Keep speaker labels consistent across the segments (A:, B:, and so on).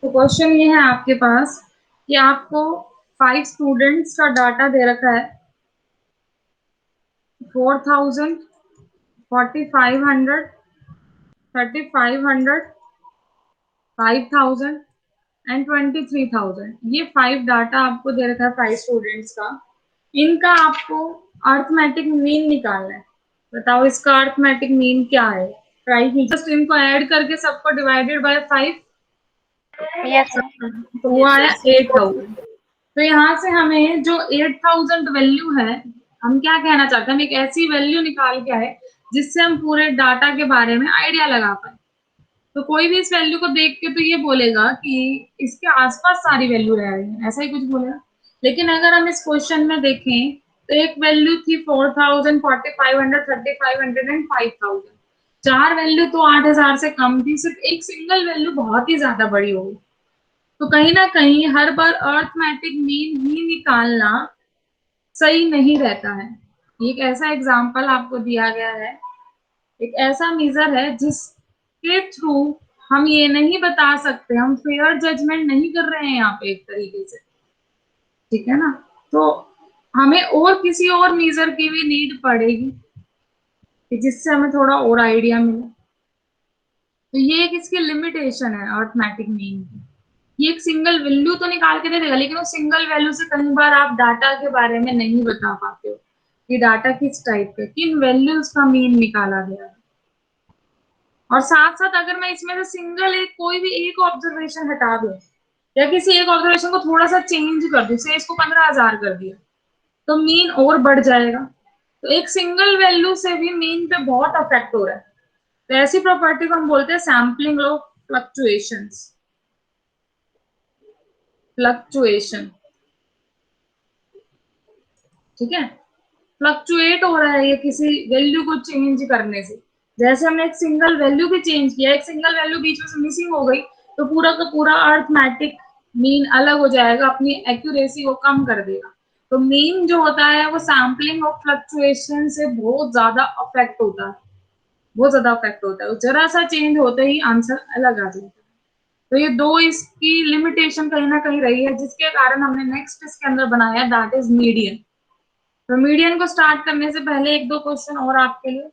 A: तो क्वेश्चन ये है आपके पास कि आपको 5 स्टूडेंट्स का डाटा दे रखा है 4000, 4500, 3500, 5000 एंड 23000। ये 5 डाटा आपको दे रखा है 5 स्टूडेंट्स का। इनका आपको अर्थमेटिक मीन निकालना है। बताओ इसका अर्थमेटिक मीन क्या है? ट्राई कीजिए। जस्ट इनको ऐड करके सबको डिवाइडेड बाय 5
B: यस
A: तो वो आया 8000। तो यहाँ से हमें जो 8000 वैल्यू है, हम क्या कहना चाहते हैं, हम एक ऐसी वैल्यू निकाल के आए जिससे हम पूरे डाटा के बारे में आइडिया लगा पाए। तो कोई भी इस वैल्यू को देख के तो ये बोलेगा कि इसके आसपास सारी वैल्यू रह रही है, ऐसा ही कुछ बोलेगा। लेकिन अगर हम इस क्वेश्चन में देखें तो एक वैल्यू थी 4000, 4500, 3500 एंड 5000। 4 वैल्यू तो 8000 से कम थी, सिर्फ एक सिंगल वैल्यू बहुत ही ज्यादा बड़ी होगी। तो कहीं ना कहीं हर बार अर्थमेटिक मीन ही निकालना सही नहीं रहता है। एक ऐसा एग्जाम्पल आपको दिया गया है, एक ऐसा मेजर है जिसके थ्रू हम ये नहीं बता सकते, हम फेयर जजमेंट नहीं कर रहे हैं यहाँ पे एक तरीके से, ठीक है ना। तो हमें और किसी और मेजर की भी नीड पड़ेगी कि जिससे हमें थोड़ा और आइडिया मिले। तो ये एक इसकी लिमिटेशन है अर्थमेटिक मीन की। ये एक सिंगल वैल्यू तो निकाल के दे देगा, लेकिन उस सिंगल वैल्यू से कई बार आप डाटा के बारे में नहीं बता पाते हो कि डाटा किस टाइप के, किन वैल्यूज का मीन निकाला गया है। और साथ साथ अगर मैं इसमें से सिंगल एक कोई भी एक ऑब्जर्वेशन हटा दूं या किसी एक ऑब्जर्वेशन को थोड़ा सा चेंज कर दूं, से इसको 15,000 कर दिया, तो मीन और बढ़ जाएगा। तो एक सिंगल वैल्यू से भी मीन पे बहुत अफेक्ट हो रहा है। तो ऐसी प्रॉपर्टी को हम बोलते हैं सैम्पलिंग लॉ फ्लक्चुएशंस। फ्लक्चुएशन, ठीक है। फ्लक्चुएट हो रहा है ये किसी वैल्यू को चेंज करने से। जैसे हमने एक सिंगल वैल्यू भी चेंज किया, एक सिंगल वैल्यू बीच में से मिसिंग हो गई, तो पूरा का पूरा अर्थमेटिक मीन अलग हो जाएगा, अपनी एक्यूरेसी को कम कर देगा। तो मीन जो होता है वो सैम्पलिंग ऑफ फ्लक्चुएशन से बहुत ज्यादा अफेक्ट होता है, बहुत ज्यादा अफेक्ट होता है। जरा सा चेंज होते ही आंसर अलग आ जाता है। तो ये दो इसकी लिमिटेशन कहीं ना कहीं रही है, जिसके कारण हमने नेक्स्ट इसके अंदर बनाया दैट इज मीडियन। तो मीडियन को स्टार्ट करने से पहले एक दो क्वेश्चन और आपके लिए।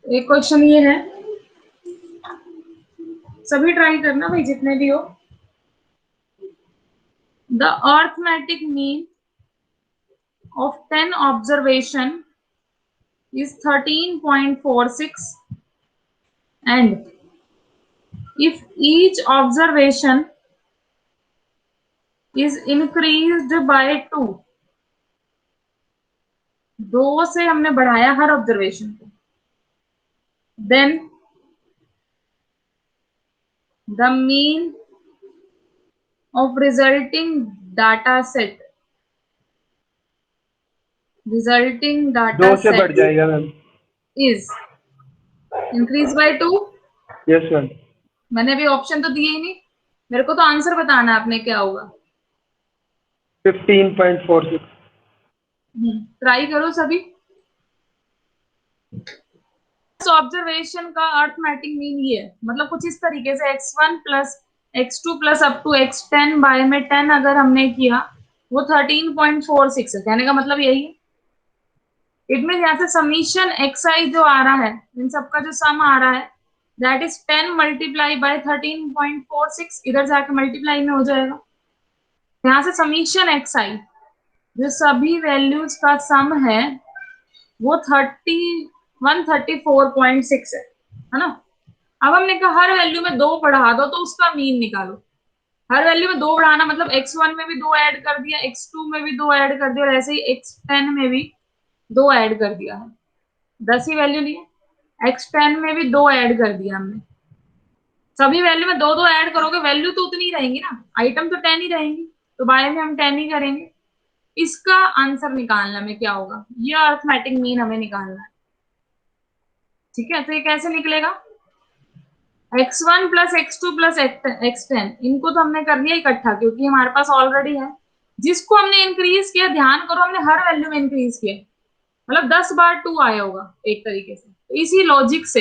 A: एक क्वेश्चन ये है, सभी ट्राई करना भाई जितने भी हो। The arithmetic mean of 10 observation is 13.46 and if each observation is increased by 2, 2 से हमने बढ़ाया हर ऑब्जर्वेशन को, then the mean of resulting data set, resulting
C: 2
A: data
C: से बढ़
A: set
C: जाएगा ma'am.
A: is increase by 2।
C: Yes ma'am.
A: मैंने अभी ऑप्शन तो दिए ही नहीं, मेरे को तो आंसर बताना है आपने क्या होगा।
C: 15.46।
A: ट्राई करो सभी। ऑब्जर्वेशन का अर्थमेटिक मीन ये है, मतलब कुछ इस तरीके से x1 plus x2 plus up to x10 by में 10 अगर हमने किया, वो 13.46 है। कहने का मतलब यही है। इट मीन यहाँ से समीशन xi जो आ रहा है, इन सबका जो सम आ रहा है दैट इज 10 मल्टीप्लाई बाय 13.46, इधर जाके मल्टीप्लाई में हो जाएगा। यहाँ से समीशन xi जो सभी वैल्यूज का सम है वो 134.6 है ना। अब हमने कहा हर वैल्यू में 2 बढ़ा दो तो उसका मीन निकालो। हर वैल्यू में 2 बढ़ाना मतलब x1 में भी 2 ऐड कर दिया, x2 में भी 2 ऐड कर दिया, और ऐसे ही x10 में भी 2 ऐड कर दिया है। 10 ही वैल्यू लिए, x10 में भी 2 ऐड कर दिया हमने। सभी वैल्यू में 2 2 ऐड करोगे, वैल्यू तो उतनी ही रहेंगी ना, आइटम तो 10 ही रहेंगी, तो बाय में हम 10 ही करेंगे। इसका आंसर निकालना में क्या होगा, ये अर्थमेटिक मीन हमें निकालना है, ठीक है। तो ये कैसे निकलेगा, x1 plus x2 plus x10, इनको तो हमने कर दिया इकट्ठा क्योंकि हमारे पास ऑलरेडी है। जिसको हमने इंक्रीज किया, ध्यान करो हमने हर वैल्यू में इंक्रीज किया, मतलब 10 बार 2 आया होगा एक तरीके से। तो इसी लॉजिक से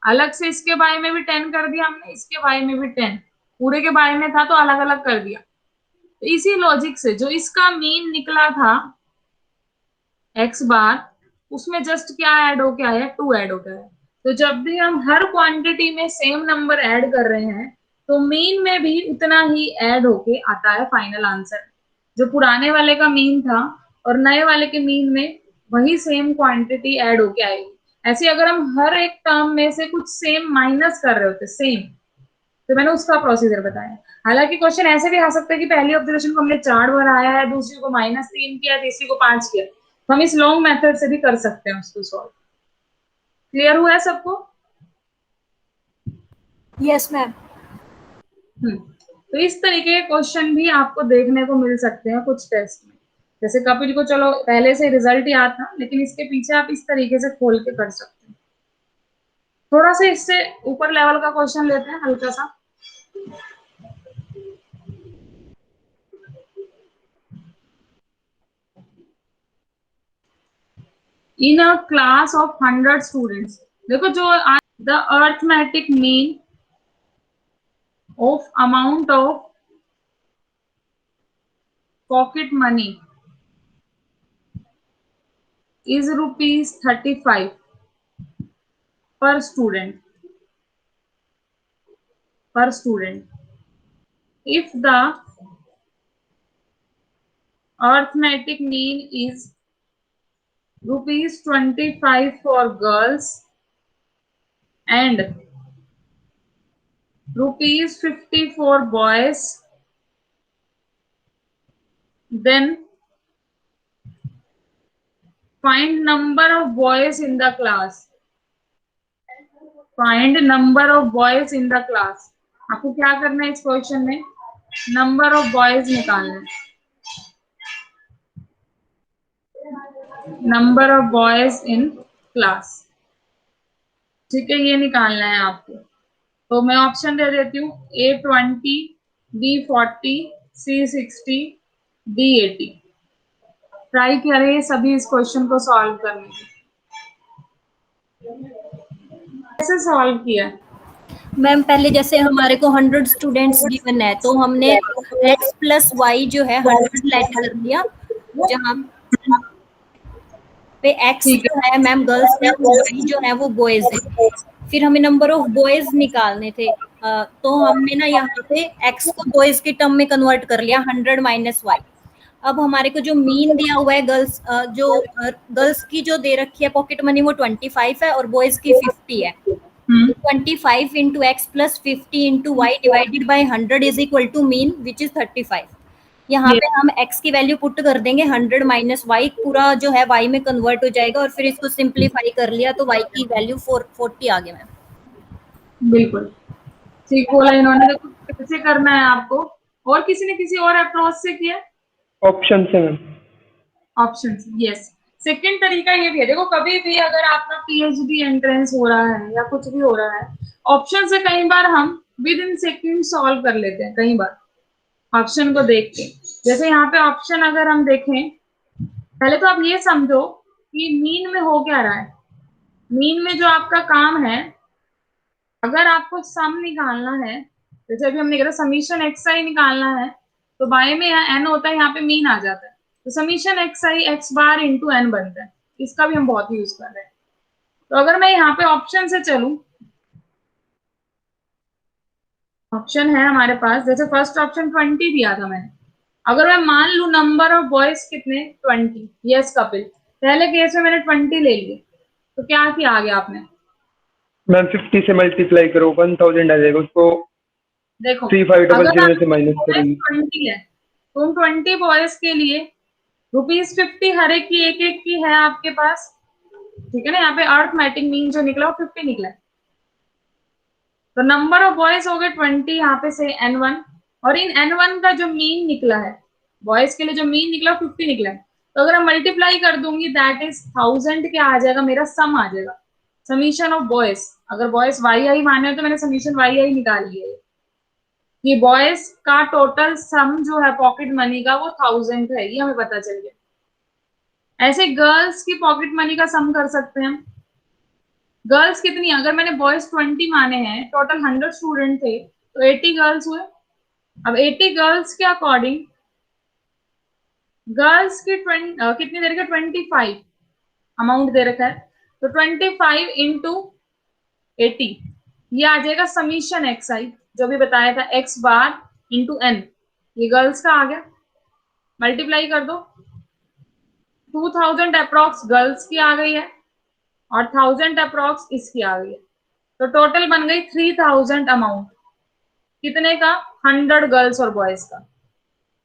A: अलग से इसके बारे में भी 10 कर दिया हमने, इसके बारे में भी 10, पूरे के बारे में था तो अलग अलग कर दिया। तो इसी लॉजिक से जो इसका मीन निकला था एक्स बार, उसमें जस्ट क्या ऐड होके आया, 2 ऐड होके आया। तो जब भी हम हर क्वांटिटी में सेम नंबर ऐड कर रहे हैं तो मीन में भी उतना ही ऐड होके आता है फाइनल आंसर। जो पुराने वाले का मीन था और नए वाले के मीन में वही सेम क्वांटिटी ऐड होके आएगी। ऐसे अगर हम हर एक टर्म में से कुछ सेम माइनस कर रहे होते सेम, तो मैंने उसका प्रोसीजर बताया। हालांकि क्वेश्चन ऐसे भी आ सकता है कि पहली ऑब्जर्वेशन को हमने 4 बढ़ाया है, दूसरी को -3 किया, तीसरी को 5 किया, तो हम इस लॉन्ग मेथड से भी कर सकते हैं उसको सॉल्व। क्लियर हुआ है सबको?
B: Yes ma'am.
A: तो इस तरीके के क्वेश्चन भी आपको देखने को मिल सकते हैं कुछ टेस्ट में। जैसे कपिल को चलो पहले से रिजल्ट याद था, लेकिन इसके पीछे आप इस तरीके से खोल के कर सकते हैं। थोड़ा सा इससे ऊपर लेवल का क्वेश्चन लेते हैं हल्का सा। इन अ क्लास ऑफ 100 स्टूडेंट्स, देखो जो the arithmetic mean of amount of pocket money is ₹35 per student. If the arithmetic mean is ₹25 for girls and ₹50 for boys, then find number of boys in the class. Find number of boys in the class. आपको क्या करना है इस question में? Number of boys निकालना है। Number of boys in class, ठीक है, ये निकालना है आपको। तो मैं ऑप्शन दे देती हूँ, A20, B40, C60, D80। Try करें सभी इस क्वेश्चन को सॉल्व करने की। कैसे सॉल्व किया?
B: मैम पहले जैसे हमारे को 100 स्टूडेंट्स गिवन है तो हमने x प्लस वाई जो है 100 लेट कर लिया, जहाँ पे x
A: ठीक
B: जो है मैम गर्ल्स है और y जो है वो बॉयज है। फिर हमें नंबर ऑफ बॉयज निकालने थे, तो हमने ना यहाँ पे x को बॉयज के टर्म में कन्वर्ट कर लिया 100 माइनस वाई। अब हमारे को जो मीन दिया हुआ है गर्ल्स, जो गर्ल्स की जो दे रखी है पॉकेट मनी वो 25 है और बॉयज की 50 है। 25 into x plus 50 into y divided by 100 is equal to mean which is 35। यहाँ पे हम x की वैल्यू पुट कर देंगे 100 माइनस y, पूरा जो है y में कन्वर्ट हो जाएगा और फिर इसको सिंप्लीफाई कर लिया तो y की वैल्यू 40 आ गया मैम।
A: बिल्कुल ठीक बोला इन्होंने। देखो कैसे करना है आपको, और किसी ने किसी और अप्रोच से किया?
C: ऑप्शन से मैम।
A: Option yes. सेकंड तरीका ये भी है, देखो कभी भी अगर आपका पीएचडी एंट्रेंस हो रहा है या कुछ भी हो रहा है, ऑप्शन से कई बार हम विद इन सेकंड सॉल्व कर लेते हैं कई बार ऑप्शन को देख के। जैसे यहाँ पे ऑप्शन अगर हम देखें, पहले तो आप ये समझो कि मीन में हो क्या रहा है। मीन में जो आपका काम है, अगर आपको सम निकालना है, जैसे अभी हमने कहा समीशन एक्स आई निकालना है, तो बाय में यहाँ एन होता है, यहाँ पे मीन आ जाता है, तो समीशन एक्स आई एक्स बार इंटू एन बनता है। इसका भी हम बहुत यूज कर रहे हैं। तो अगर मैं यहाँ पे ऑप्शन से चलूं, ऑप्शन है हमारे पास, जैसे फर्स्ट ऑप्शन 20 दिया था मैंने, अगर मैं मान लू नंबर ऑफ बॉयज कितने 20, यस कपिल, पहले केस में मैंने 20 ले लिए, तो क्या किया आगे आपने?
C: मैम 50 से मल्टीप्लाई करो 1000 आ जाएगा, उसको
A: देखो
C: 3500 से माइनस करेंगे।
A: 20 है तो उन 20 बॉयज के लिए ₹50 हर एक की एक एक की है आपके पास, ठीक है ना। यहाँ पे अर्थमेटिक मीन जो निकला वो 50 निकला है। तो नंबर ऑफ बॉयज हो गए 20, यहाँ पे से N1, और इन N1 का जो मीन निकला है बॉयज के लिए, जो मीन निकला 50 निकला है, तो अगर हम मल्टीप्लाई कर दूंगी दैट इज 1000, क्या आ जाएगा मेरा सम आ जाएगा, समीशन ऑफ बॉयज। अगर बॉयज वाई आई माने तो मैंने समीशन वाई आई निकाल लिया है कि बॉयज का टोटल सम जो है पॉकेट मनी का वो 1000 है, ये हमें पता चल गया। ऐसे गर्ल्स की पॉकेट मनी का सम कर सकते हैं हम। गर्ल्स कितनी, अगर मैंने बॉयज 20 माने हैं, टोटल 100 स्टूडेंट थे, तो 80 गर्ल्स हुए। अब 80 गर्ल्स के अकॉर्डिंग गर्ल्स की कितनी दे रखा है, 25 अमाउंट दे रखा है, तो 25 इंटू 80, ये आ जाएगा समीशन एक्स आई, जो भी बताया था, एक्स बार इंटू एन, ये गर्ल्स का आ गया, मल्टीप्लाई कर दो, 2000 अप्रोक्स गर्ल्स की आ गई है और 1000 अप्रोक्स इसकी आ गई है, तो टोटल बन गई 3000 अमाउंट, कितने का, 100 गर्ल्स और बॉयज का।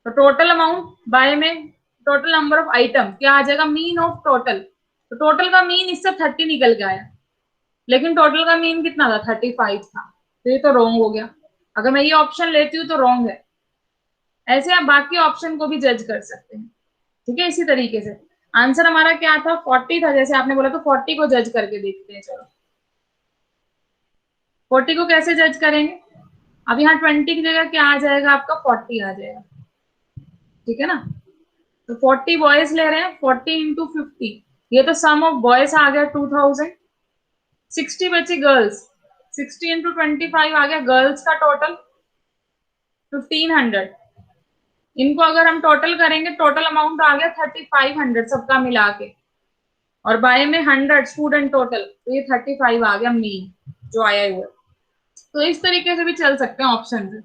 A: तो टोटल अमाउंट बाय में टोटल नंबर ऑफ आइटम क्या आ जाएगा, मीन ऑफ टोटल, तो टोटल का मीन इससे 30 निकल के आया, लेकिन टोटल का मीन कितना था, 35 था, तो ये तो रॉन्ग हो गया। अगर मैं ये ऑप्शन लेती हूँ तो रॉन्ग है। ऐसे आप बाकी ऑप्शन को भी जज कर सकते हैं, ठीक है। इसी तरीके से आंसर हमारा क्या था, 40 था, जैसे आपने बोला, तो 40 को जज करके देखते हैं। चलो 40 को कैसे जज करेंगे, अब यहाँ 20 की जगह क्या आ जाएगा आपका, 40 आ जाएगा, ठीक है ना। तो 40 बॉयज ले रहे हैं, 40 इंटू 50, ये तो सम ऑफ बॉयज आ गया 2000, 60 बची गर्ल्स, 60 इंटू 25 आ गया गर्ल्स का टोटल 1500, इनको अगर हम टोटल करेंगे, टोटल अमाउंट आ गया 3500 सबका मिला के, और बाय में 100 स्टूडेंट टोटल, तो ये 35 आ गया मीन जो आया हुआ। तो इस तरीके से भी चल सकते हैं ऑप्शन से,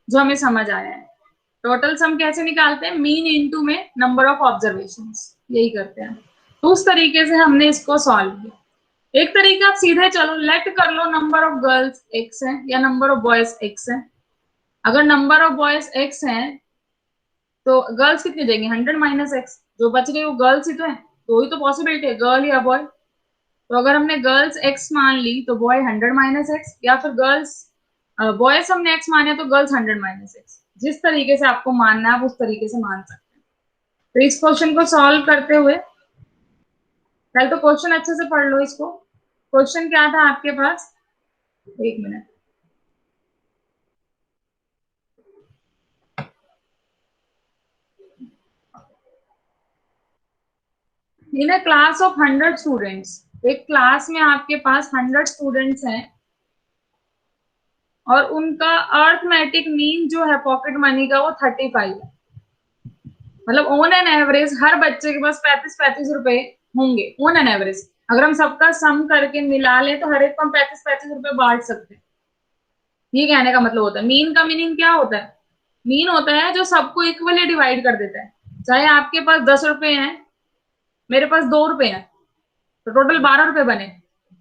A: जो हमें समझ आया है। टोटल सम कैसे निकालते हैं, मीन इनटू में नंबर ऑफ ऑब्जर्वेशंस, यही करते हैं। तो उस तरीके से हमने इसको सॉल्व किया। एक तरीका आप सीधे चलो लेट कर लो, नंबर ऑफ गर्ल्स एक्स है या नंबर ऑफ बॉयज एक्स है। अगर नंबर ऑफ बॉयज एक्स है तो गर्ल्स कितनी देंगे, 100 माइनस एक्स, जो बच गई वो गर्ल्स ही तो है, तो वही तो पॉसिबिलिटी है, गर्ल या बॉय। तो अगर हमने गर्ल्स एक्स मान ली तो बॉय 100 माइनस एक्स, या फिर गर्ल्स बॉयज हमने एक्स माने तो गर्ल्स 100 माइनस एक्स, जिस तरीके से आपको मानना है आप उस तरीके से मान सकते हैं। तो इस क्वेश्चन को सॉल्व करते हुए पहले तो क्वेश्चन अच्छे से पढ़ लो इसको। क्वेश्चन क्या था आपके पास, एक minute, in a class of 100 students, एक क्लास में आपके पास 100 स्टूडेंट्स हैं और उनका अर्थमेटिक मीन जो है पॉकेट मनी का वो 35 है। मतलब ऑन एन एवरेज हर बच्चे के पास 35 रुपए होंगे ऑन एन एवरेज। अगर हम सबका सम करके मिला लें तो हर एक को हम 35 रुपए बांट सकते हैं। ये कहने का मतलब होता है, मीन का मीनिंग क्या होता है, मीन होता है जो सबको इक्वली डिवाइड कर देता है। चाहे आपके पास 10 रुपए हैं, मेरे पास 2 रुपए हैं, तो टोटल 12 रुपए बने,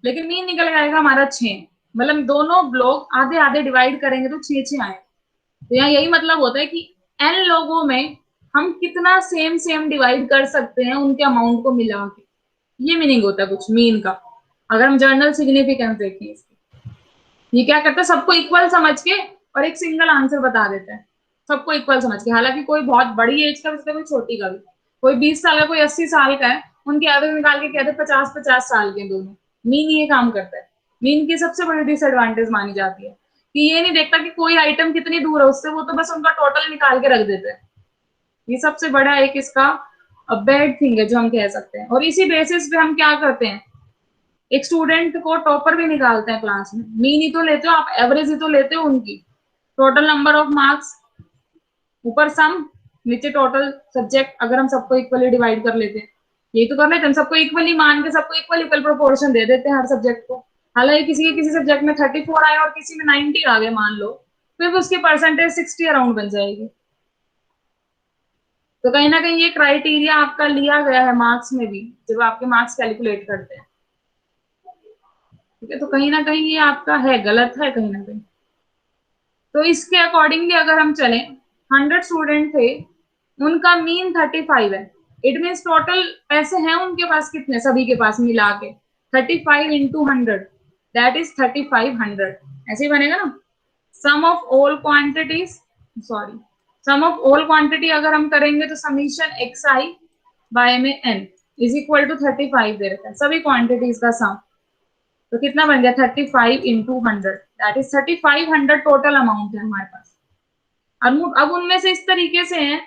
A: लेकिन मीन निकल आएगा हमारा 6, मतलब दोनों लोग आधे आधे डिवाइड करेंगे तो 6 आए। तो यहाँ यही मतलब होता है कि n लोगों में हम कितना सेम सेम डिवाइड कर सकते हैं उनके अमाउंट को मिला के, ये मीनिंग होता है कुछ मीन का। अगर हम जर्नल सिग्निफिकेंस देखें इसकी, ये क्या करता है, सबको इक्वल समझ के और एक सिंगल आंसर बता देता है, सबको इक्वल समझ के। हालांकि कोई बहुत बड़ी एज का भी, कोई छोटी का भी, कोई 20 साल का, कोई 80 साल का है, उनके एवरेज निकाल के कहते हैं 50-50 साल के दोनों। मीन ये काम करता है। मीन की सबसे बड़ी डिसएडवांटेज मानी जाती है कि ये नहीं देखता कि कोई आइटम कितनी दूर है उससे, वो तो बस उनका टोटल निकाल के रख देते हैं। ये सबसे बड़ा एक इसका बैड थिंग है जो हम कह सकते हैं। और इसी बेसिस पे हम क्या करते हैं, एक स्टूडेंट को टॉपर भी निकालते हैं क्लास में। मीन ही तो लेते हो आप, एवरेज ही तो लेते हो उनकी, टोटल नंबर ऑफ मार्क्स ऊपर सम नीचे टोटल सब्जेक्ट, अगर हम सबको इक्वली डिवाइड कर लेते हैं, यही तो कर लेते हैं, सबको इक्वली मान के सबको इक्वल प्रोपोर्शन दे देते हैं हर सब्जेक्ट को। हालांकि किसी सब्जेक्ट में 34 आए और किसी में 90 आ गए मान लो, फिर उसकी परसेंटेज 60 अराउंड बन जाएगी। तो कहीं ना कहीं ये क्राइटेरिया आपका लिया गया है मार्क्स में भी, जब आपके मार्क्स कैलकुलेट करते हैं, ठीक है। तो कहीं ना कहीं ये आपका है, गलत है कहीं ना कहीं। तो इसके अकॉर्डिंगली अगर हम चलें, 100 स्टूडेंट थे, उनका मीन 35 है, इट मीन टोटल पैसे हैं उनके पास कितने, सभी के पास मिला के 35 इंटू 100 दैट इज 3500, ऐसे ही बनेगा ना। Sum of all quantities, sorry, sum of all quantity अगर हम करेंगे तो समीशन एक्स आई बाय में एन इज इक्वल टू 35 दे रखा है, सभी क्वांटिटीज का सम, तो कितना बन गया 35 into 100 that is 3500 total amount है हमारे पास। अब उनमें से इस तरीके से है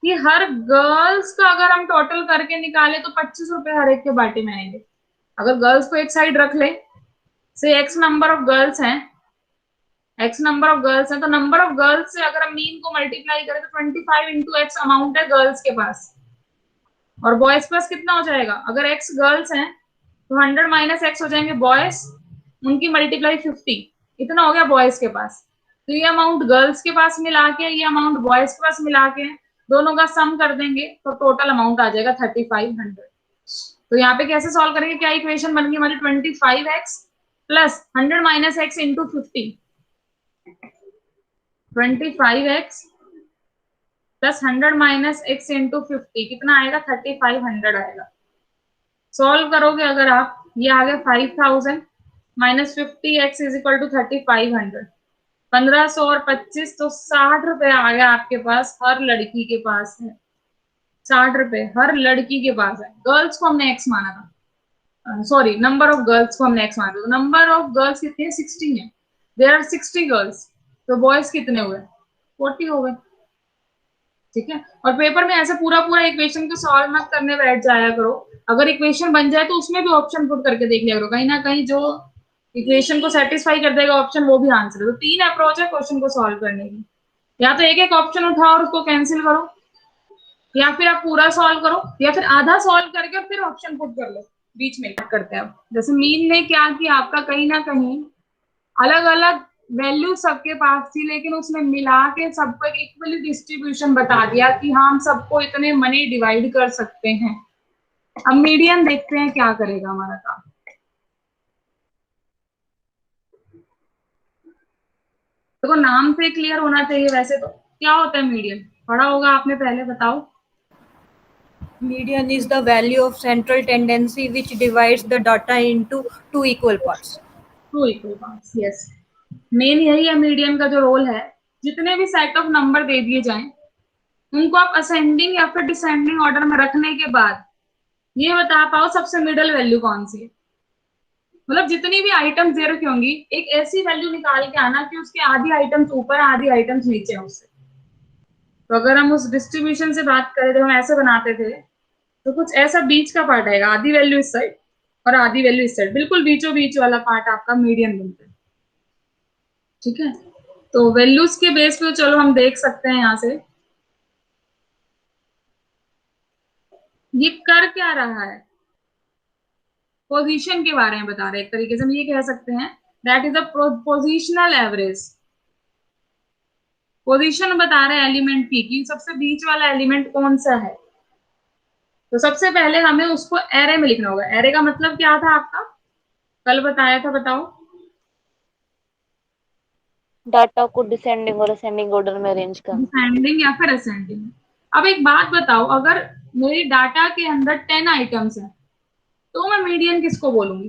A: कि हर गर्ल्स का अगर हम टोटल करके निकाले तो 25 रुपए हर एक के बाटे में आएंगे। अगर गर्ल्स को एक साइड रख ले, से x नंबर ऑफ गर्ल्स हैं, x नंबर ऑफ गर्ल्स हैं, तो नंबर ऑफ गर्ल्स से अगर हम मीन को मल्टीप्लाई करें तो 25 इंटू एक्स अमाउंट है गर्ल्स के पास, और बॉयज के पास कितना हो जाएगा, अगर x गर्ल्स हैं तो 100 माइनस एक्स हो जाएंगे बॉयज, उनकी मल्टीप्लाई 50, इतना हो गया बॉयज के पास। तो ये अमाउंट गर्ल्स के पास मिला के, ये अमाउंट बॉयज के पास मिला के दोनों का सम कर देंगे तो टोटल अमाउंट आ जाएगा 3500। तो यहाँ पे कैसे सॉल्व करेंगे, क्या इक्वेशन बन गई हमारी 25x plus 100 minus x into 50, 25x plus 100 minus x into 50 कितना आएगा, 3500 आएगा। सॉल्व करोगे अगर आप, ये आ गया 5000 minus 50x is equal to 3500, 1500 और 25 तो 60 रुपए आ गया आपके पास, हर लड़की के पास है 60 रुपए, हर लड़की के पास है। गर्ल्स को हमने x माना था, सॉरी नंबर ऑफ गर्ल्स को हमने x माना था, तो नंबर ऑफ गर्ल्स कितनी है, 60 है, देयर आर 60 गर्ल्स, तो बॉयज कितने हुए, 40 हो गए। ठीक है, और पेपर में ऐसे पूरा पूरा इक्वेशन को सॉल्व मत करने बैठ जाया करो, अगर इक्वेशन बन जाए तो उसमें भी ऑप्शन पुट करके देख लिया करो, कहीं ना कहीं जो इक्वेशन को सेटिस्फाई कर देगा ऑप्शन वो भी आंसर है। तो 3 अप्रोच है क्वेश्चन को सॉल्व करने की, या तो एक एक ऑप्शन उठाओ और उसको कैंसिल करो, या फिर आप पूरा सॉल्व करो, या फिर आधा सॉल्व करके फिर ऑप्शन पुट कर लो बीच में करते हैं। जैसे मीन ने क्या किया आपका, कहीं ना कहीं अलग अलग वैल्यू सबके पास थी, लेकिन उसने मिला के सबको एक इक्वली डिस्ट्रीब्यूशन बता दिया कि हाँ हम सबको इतने मनी डिवाइड कर सकते हैं। अब मीडियन देखते हैं क्या करेगा हमारा काम। देखो नाम से क्लियर होना चाहिए, वैसे तो क्या होता है मीडियन, पढ़ा होगा आपने पहले, बताओ।
B: Median is the value of central tendency which divides the data into two equal parts.
A: Two equal parts, yes, main यही है मीडियन का जो रोल है। जितने भी सेट ऑफ नंबर दे दिए जाएं उनको आप असेंडिंग या फिर डिसेंडिंग ऑर्डर में रखने के बाद ये बता पाओ सबसे मिडल वैल्यू कौन सी है, मतलब जितनी भी आइटम्स दे रखी होंगी एक ऐसी वैल्यू निकाल के आना कि उसके आधी आइटम्स ऊपर आधी आइटम्स नीचे हैं उससे। तो अगर हम उस डिस्ट्रीब्यूशन से बात करें तो हम ऐसे बनाते थे, तो कुछ ऐसा बीच का पार्ट आएगा, आधी वैल्यू इस साइड और आधी वैल्यू इस साइड, बिल्कुल बीचों बीच वाला पार्ट आपका मीडियन बनता है। ठीक है, तो वैल्यूज के बेस पे चलो हम देख सकते हैं यहाँ से ये कर क्या रहा है, पोजीशन के बारे में बता रहे हैं। एक तरीके से हम ये कह सकते हैं that is a positional average, position बता रहे हैं एलिमेंट की कि सबसे बीच वाला एलिमेंट कौन सा है। तो सबसे पहले हमें उसको एरे में लिखना होगा। एरे का मतलब क्या था आपका, कल बताया था, बताओ।
D: डाटा को डिसेंडिंग और असेंडिंग ऑर्डर में अरेंज करना,
A: डिसेंडिंग या फिर असेंडिंग। अब एक बात बताओ, अगर मेरी डाटा के अंदर 10 आइटम्स हैं तो मैं मीडियन किसको बोलूंगी,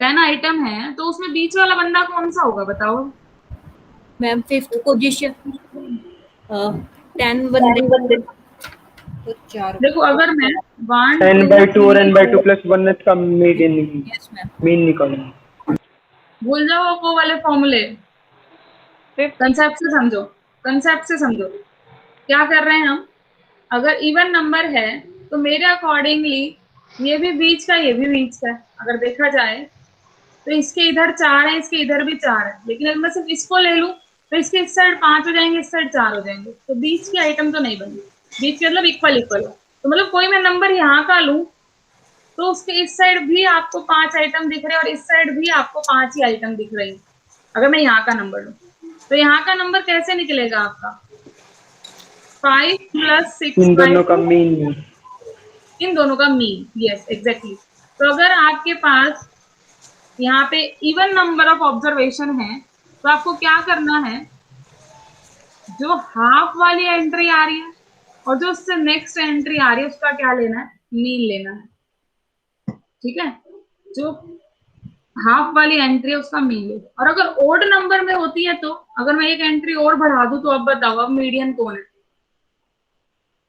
A: 10 आइटम है तो उसमें बीच वाला बंदा कौन सा होगा बताओ।
B: मैम फिफ्थ पोजीशन, 10 बंदे तो 4।
A: देखो अगर मैं 1
C: n/2 और n/2 प्लस 1 का मीडियन
B: यस मैम,
C: मीन निकालना।
A: भूल जाओ वो वाले फॉर्मूले, कंसेप्ट से समझो, कंसेप्ट से समझो क्या कर रहे हैं हम। अगर इवन नंबर है तो मेरे अकॉर्डिंगली ये भी बीच का, ये भी बीच का है। अगर देखा जाए तो इसके इधर 4 है, इसके इधर भी 4 है, लेकिन अगर मैं सिर्फ इसको ले लूं तो इसके इस साइड 5 हो जाएंगे, इस साइड 4 हो जाएंगे, तो बीच की आइटम तो नहीं बनी। बीच के मतलब इक्वल इक्वल, तो मतलब कोई मैं नंबर यहाँ का लूं तो उसके इस साइड भी आपको 5 आइटम दिख रहे हैं और इस साइड भी आपको 5 ही आइटम दिख रही है। अगर मैं यहाँ का नंबर लूं तो यहाँ का नंबर कैसे निकलेगा आपका, 5 प्लस 6
C: इन दोनों का मीन,
A: इन दोनों का मीन, यस एग्जैक्टली। तो अगर आपके पास यहाँ पे इवन नंबर ऑफ ऑब्जर्वेशन है तो आपको क्या करना है, जो हाफ वाली एंट्री आ रही है और जो उससे नेक्स्ट एंट्री आ रही है उसका क्या लेना है, मीन लेना है। ठीक है, जो हाफ वाली एंट्री है उसका मीन ले। और अगर ओड नंबर में होती है तो अगर मैं एक एंट्री और बढ़ा दूं तो अब बताओ अब मीडियन कौन है,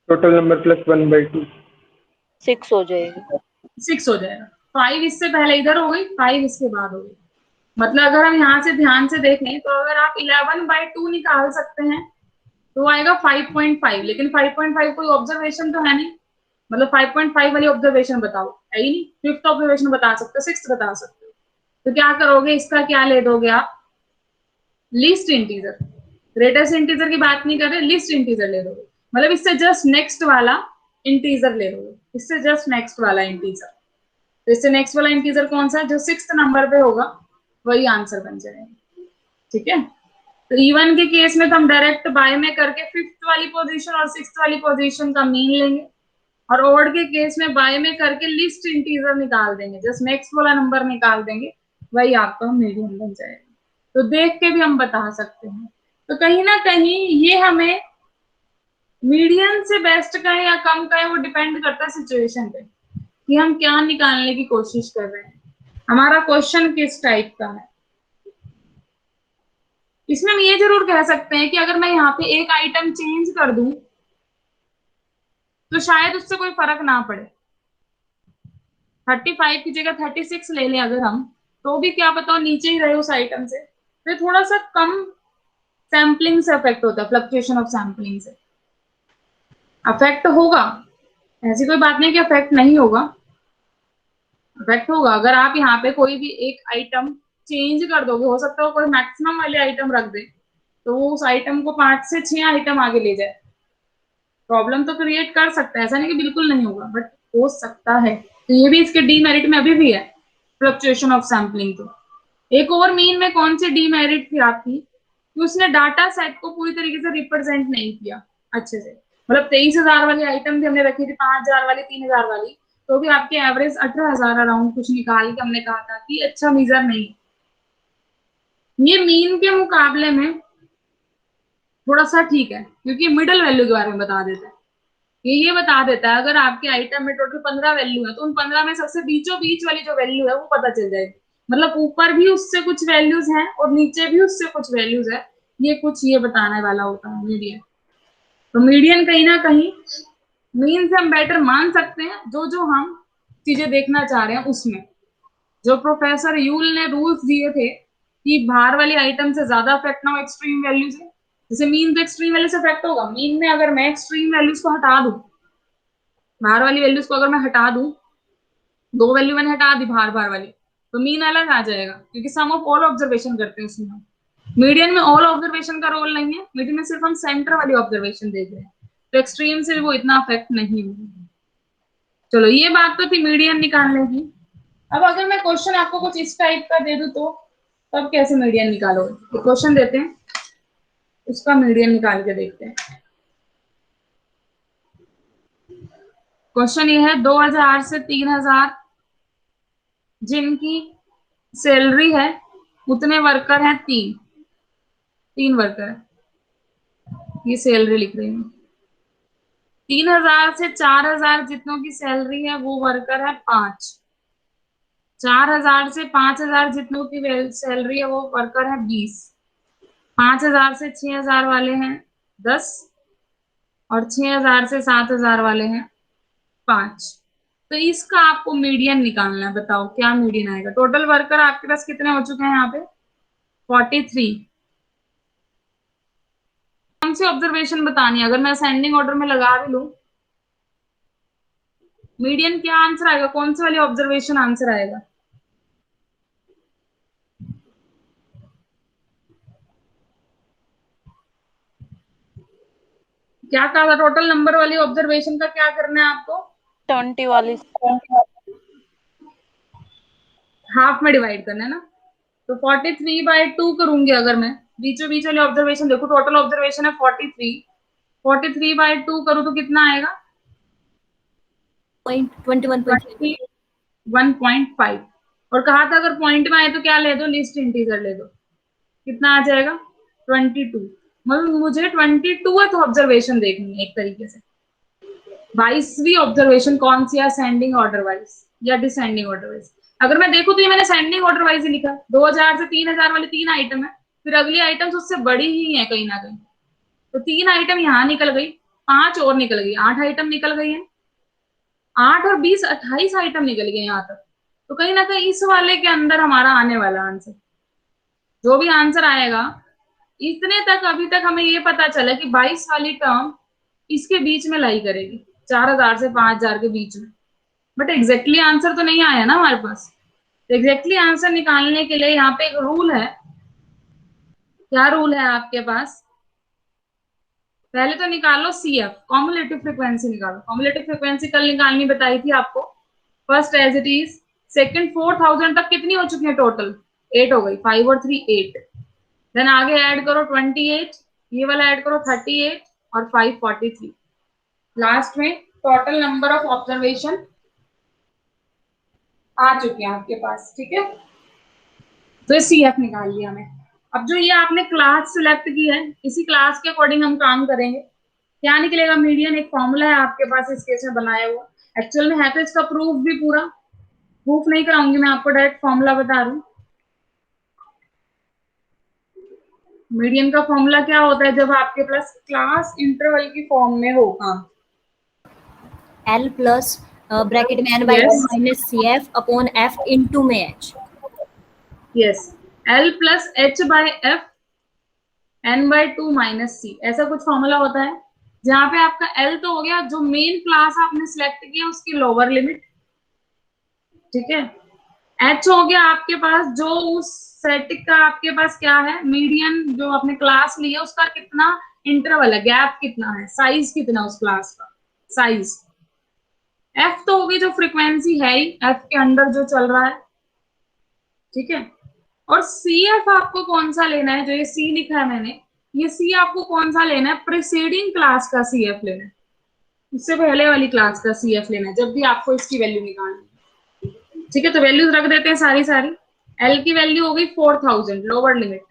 C: टोटल नंबर प्लस 1/2
D: 6 हो जाएगा,
A: 6 हो जाएगा। 5 इससे पहले इधर हो गई, 5 इसके बाद हो गई। मतलब अगर हम यहाँ से ध्यान से देखें तो अगर आप 11/2 निकाल सकते हैं तो आएगा 5.5, लेकिन 5.5 कोई ऑब्जर्वेशन तो है नहीं, मतलब 5.5 वाली ऑब्जर्वेशन बताओ, है ही नहीं। फिफ्थ ऑब्जर्वेशन बता सकते हो, सिक्स्थ बता सकते हो, तो क्या करोगे, इसका क्या ले दोगे आप, लीस्ट इंटीजर। ग्रेटेस्ट इंटीजर की बात नहीं कर रहे, लीस्ट इंटीजर ले दोगे, मतलब इससे जस्ट नेक्स्ट वाला इंटीजर ले लोगे, इससे जस्ट नेक्स्ट वाला इंटीजर। तो इससे नेक्स्ट वाला इंटीजर कौन सा है, जो सिक्स्थ नंबर पे होगा वही आंसर बन जाएगा। ठीक है, तो इवन के केस में तो हम डायरेक्ट बाय में करके फिफ्थ वाली पोजीशन और सिक्स्थ वाली पोजीशन का मीन लेंगे, और ओड के केस में बाय में करके लिस्ट इंटीजर निकाल देंगे, जस्ट नेक्स्ट वाला नंबर निकाल देंगे, वही आपका मीडियन बन जाएगा। तो देख के भी हम बता सकते हैं। तो कहीं ना कहीं ये हमें मीडियन से बेस्ट का है या कम का है, वो डिपेंड करता है सिचुएशन पे कि हम क्या निकालने की कोशिश कर रहे हैं, हमारा क्वेश्चन किस टाइप का है। इसमें हम ये जरूर कह सकते हैं कि अगर मैं यहाँ पे एक आइटम चेंज कर दूं तो शायद उससे कोई फर्क ना पड़े। 35 की जगह 36 ले लें अगर हम, तो भी क्या पता नीचे ही रहे उस आइटम से, तो थोड़ा सा कम सैम्पलिंग से अफेक्ट होता है, फ्लक्चुएशन ऑफ सैम्पलिंग से अफेक्ट होगा। ऐसी कोई बात नहीं कि अफेक्ट नहीं होगा, अफेक्ट होगा। अगर आप यहाँ पे कोई भी एक आइटम चेंज कर दोगे, हो सकता है कोई मैक्सिमम वाले आइटम रख दे तो वो उस आइटम को 5 से 6 आइटम आगे ले जाए, प्रॉब्लम तो क्रिएट कर सकता है, ऐसा नहीं कि बिल्कुल नहीं होगा, बट हो सकता है। तो ये भी इसके डीमेरिट में अभी भी है, फ्लक्चुएशन ऑफ सैम्पलिंग। तो एक और मीन में कौन सी डीमेरिट थी आपकी, कि उसने डाटा सेट को पूरी तरीके से रिप्रेजेंट नहीं किया अच्छे से। मतलब 23,000 वाली आइटम भी हमने रखी थी, 5,000 वाली, 3,000 वाली, तो भी आपके एवरेज 18,000 अराउंड कुछ निकाल के हमने कहा था कि अच्छा मीजर नहीं। ये मीन के मुकाबले में थोड़ा सा ठीक है, क्योंकि मिडल वैल्यू के बारे में बता देता है। ये बता देता है अगर आपके आइटम में टोटल 15 वैल्यू है तो उन 15 में सबसे बीचों बीच वाली जो वैल्यू है वो पता चल जाएगी। मतलब ऊपर भी उससे कुछ वैल्यूज हैं और नीचे भी उससे कुछ वैल्यूज है, ये कुछ ये बताने वाला होता है मीडियन। तो मीडियन कहीं ना कहीं मीन से हम बेटर मान सकते हैं जो जो हम चीजें देखना चाह रहे हैं उसमें। जो प्रोफेसर यूल ने रूल्स दिए थे कि बाहर वाली आइटम से ज्यादा अफेक्ट ना हो एक्सट्रीम वैल्यू से, जैसे मीन तो एक्सट्रीम वैल्यू से अफेक्ट होगा। मीन में अगर मैं एक्सट्रीम वैल्यूज को हटा दूं, बाहर वाली वैल्यूज को अगर मैं हटा दूं, 2 वैल्यू मैंने हटा दी बाहर बाहर वाली, तो मीन अलग आ जाएगा, क्योंकि सम ऑफ ऑल ऑब्जर्वेशन करते हैं उसमें। मीडियन में ऑल ऑब्जर्वेशन का रोल नहीं है, मीडियन में सिर्फ हम सेंटर वाली ऑब्जर्वेशन देख रहे हैं, तो एक्सट्रीम से भी वो इतना अफेक्ट नहीं होगा। चलो ये बात तो थी मीडियन निकालने की। अब अगर मैं क्वेश्चन आपको कुछ इस टाइप का दे दूं तो तब कैसे मीडियन निकालोगे? तो क्वेश्चन देते हैं, उसका मीडियन निकाल के देखते हैं। क्वेश्चन ये है 2,000 से 3,000 जिनकी सैलरी है उतने वर्कर हैं, तीन वर्कर है, ये सैलरी लिख रही हूँ। 3,000 से 4,000 जितनों की सैलरी है वो वर्कर है 5। 4,000 से 5,000 जितनों की सैलरी है वो वर्कर है 20। 5,000 से 6,000 वाले हैं 10, और 6,000 से 7,000 वाले हैं 5। तो इसका आपको मीडियन निकालना है, बताओ क्या मीडियन आएगा। टोटल वर्कर आपके पास कितने हो चुके हैं यहाँ पे, 43। कौन सी ऑब्जर्वेशन बतानी है, अगर मैं असेंडिंग ऑर्डर में लगा भी लूं, मीडियन क्या आंसर आएगा, कौन सी वाली ऑब्जर्वेशन आंसर आएगा? क्या कहा था, टोटल नंबर वाली ऑब्जर्वेशन का क्या करना है आपको?
D: 20 वाली।
A: हाफ में डिवाइड करना है ना, तो 43/2 करूंगी अगर मैं। बीचों बीच वाली ऑब्जर्वेशन देखो, टोटल ऑब्जर्वेशन है 43, 43/2 करूं तो कितना आएगा? 21.5। और कहा था अगर पॉइंट में आए तो क्या ले दो, लिस्ट इंटीजर ले दो, कितना आ जाएगा? 22। मतलब मुझे 22th ऑब्जर्वेशन देखनी है एक तरीके से। 22वीं ऑब्जर्वेशन कौन सी है, असेंडिंग ऑर्डर वाइज या डिसेंडिंग ऑर्डर वाइज? अगर मैं देखूं तो ये मैंने असेंडिंग ऑर्डर वाइज ही लिखा, 2,000 से 3,000 वाले 3 आइटम है, फिर अगली आइटम्स उससे बड़ी ही है कहीं ना कहीं, तो 3 आइटम यहाँ निकल गई, 5 और निकल गई, 8 आइटम निकल गई है। 8 और 20 28 आइटम निकल गए यहाँ तक। तो कहीं ना कहीं इस वाले के अंदर हमारा आने वाला आंसर, जो भी आंसर आएगा, इतने तक अभी तक हमें ये पता चला कि 22 वाली टर्म इसके बीच में लाई करेगी, 4,000 से 5,000 के बीच में। बट एग्जैक्टली आंसर तो नहीं आया ना हमारे पास। तो एग्जैक्टली आंसर निकालने के लिए यहाँ पे एक रूल है। क्या रूल है आपके पास? पहले तो निकालो CF, कॉम्युलेटिव फ्रीक्वेंसी निकालो। कॉम्युलेटिव फ्रीक्वेंसी कल निकालनी बताई थी आपको। First as it is, second 4000 तक कितनी हो चुकी है टोटल? 8 हो गई, 5 और 3 8। देन आगे ऐड करो 28, ये वाला ऐड करो 38 और 5 43। लास्ट में टोटल नंबर ऑफ ऑब्जर्वेशन आ चुके हैं आपके पास, ठीक है। तो CF निकाल लिया मैं। अब जो ये आपने क्लास सिलेक्ट की है, इसी क्लास के अकॉर्डिंग हम काम करेंगे। क्या निकलेगा? मीडियन। एक फॉर्मूला है आपके पास इस केस में बनाया हुआ, एक्चुअल में है तो इसका प्रूफ भी पूरा, प्रूफ नहीं कराऊंगी मैं आपको, डायरेक्ट फॉर्मूला बता रही हूँ। मीडियन का फॉर्मूला क्या होता है जब आपके पास क्लास इंटरवल की फॉर्म में हो काम?
B: L प्लस ब्रैकेट में n by two
A: Yes.
B: Minus CF upon F into में H।
A: Yes, L plus H by F n/2 minus C, ऐसा कुछ फॉर्मूला होता है। जहां पे आपका L तो हो गया जो मेन क्लास आपने सिलेक्ट किया उसकी लोअर लिमिट, ठीक है। H हो गया आपके पास जो उस स्टैटिक का आपके पास क्या है, मीडियन जो आपने क्लास लिया उसका कितना इंटरवल है, गैप कितना है, साइज कितना उस क्लास का, साइज। F तो होगी जो फ्रीक्वेंसी है ही, F के अंडर जो चल रहा है, ठीक है। और CF आपको कौन सा लेना है? जो ये C लिखा है मैंने, ये C आपको कौन सा लेना है? प्रीसीडिंग क्लास का CF लेना है, इससे पहले वाली क्लास का CF लेना है जब भी आपको इसकी वैल्यू निकालनी है, ठीक है। तो वैल्यूज रख देते हैं सारी सारी। L की वैल्यू हो गई 4000 लोअर लिमिट,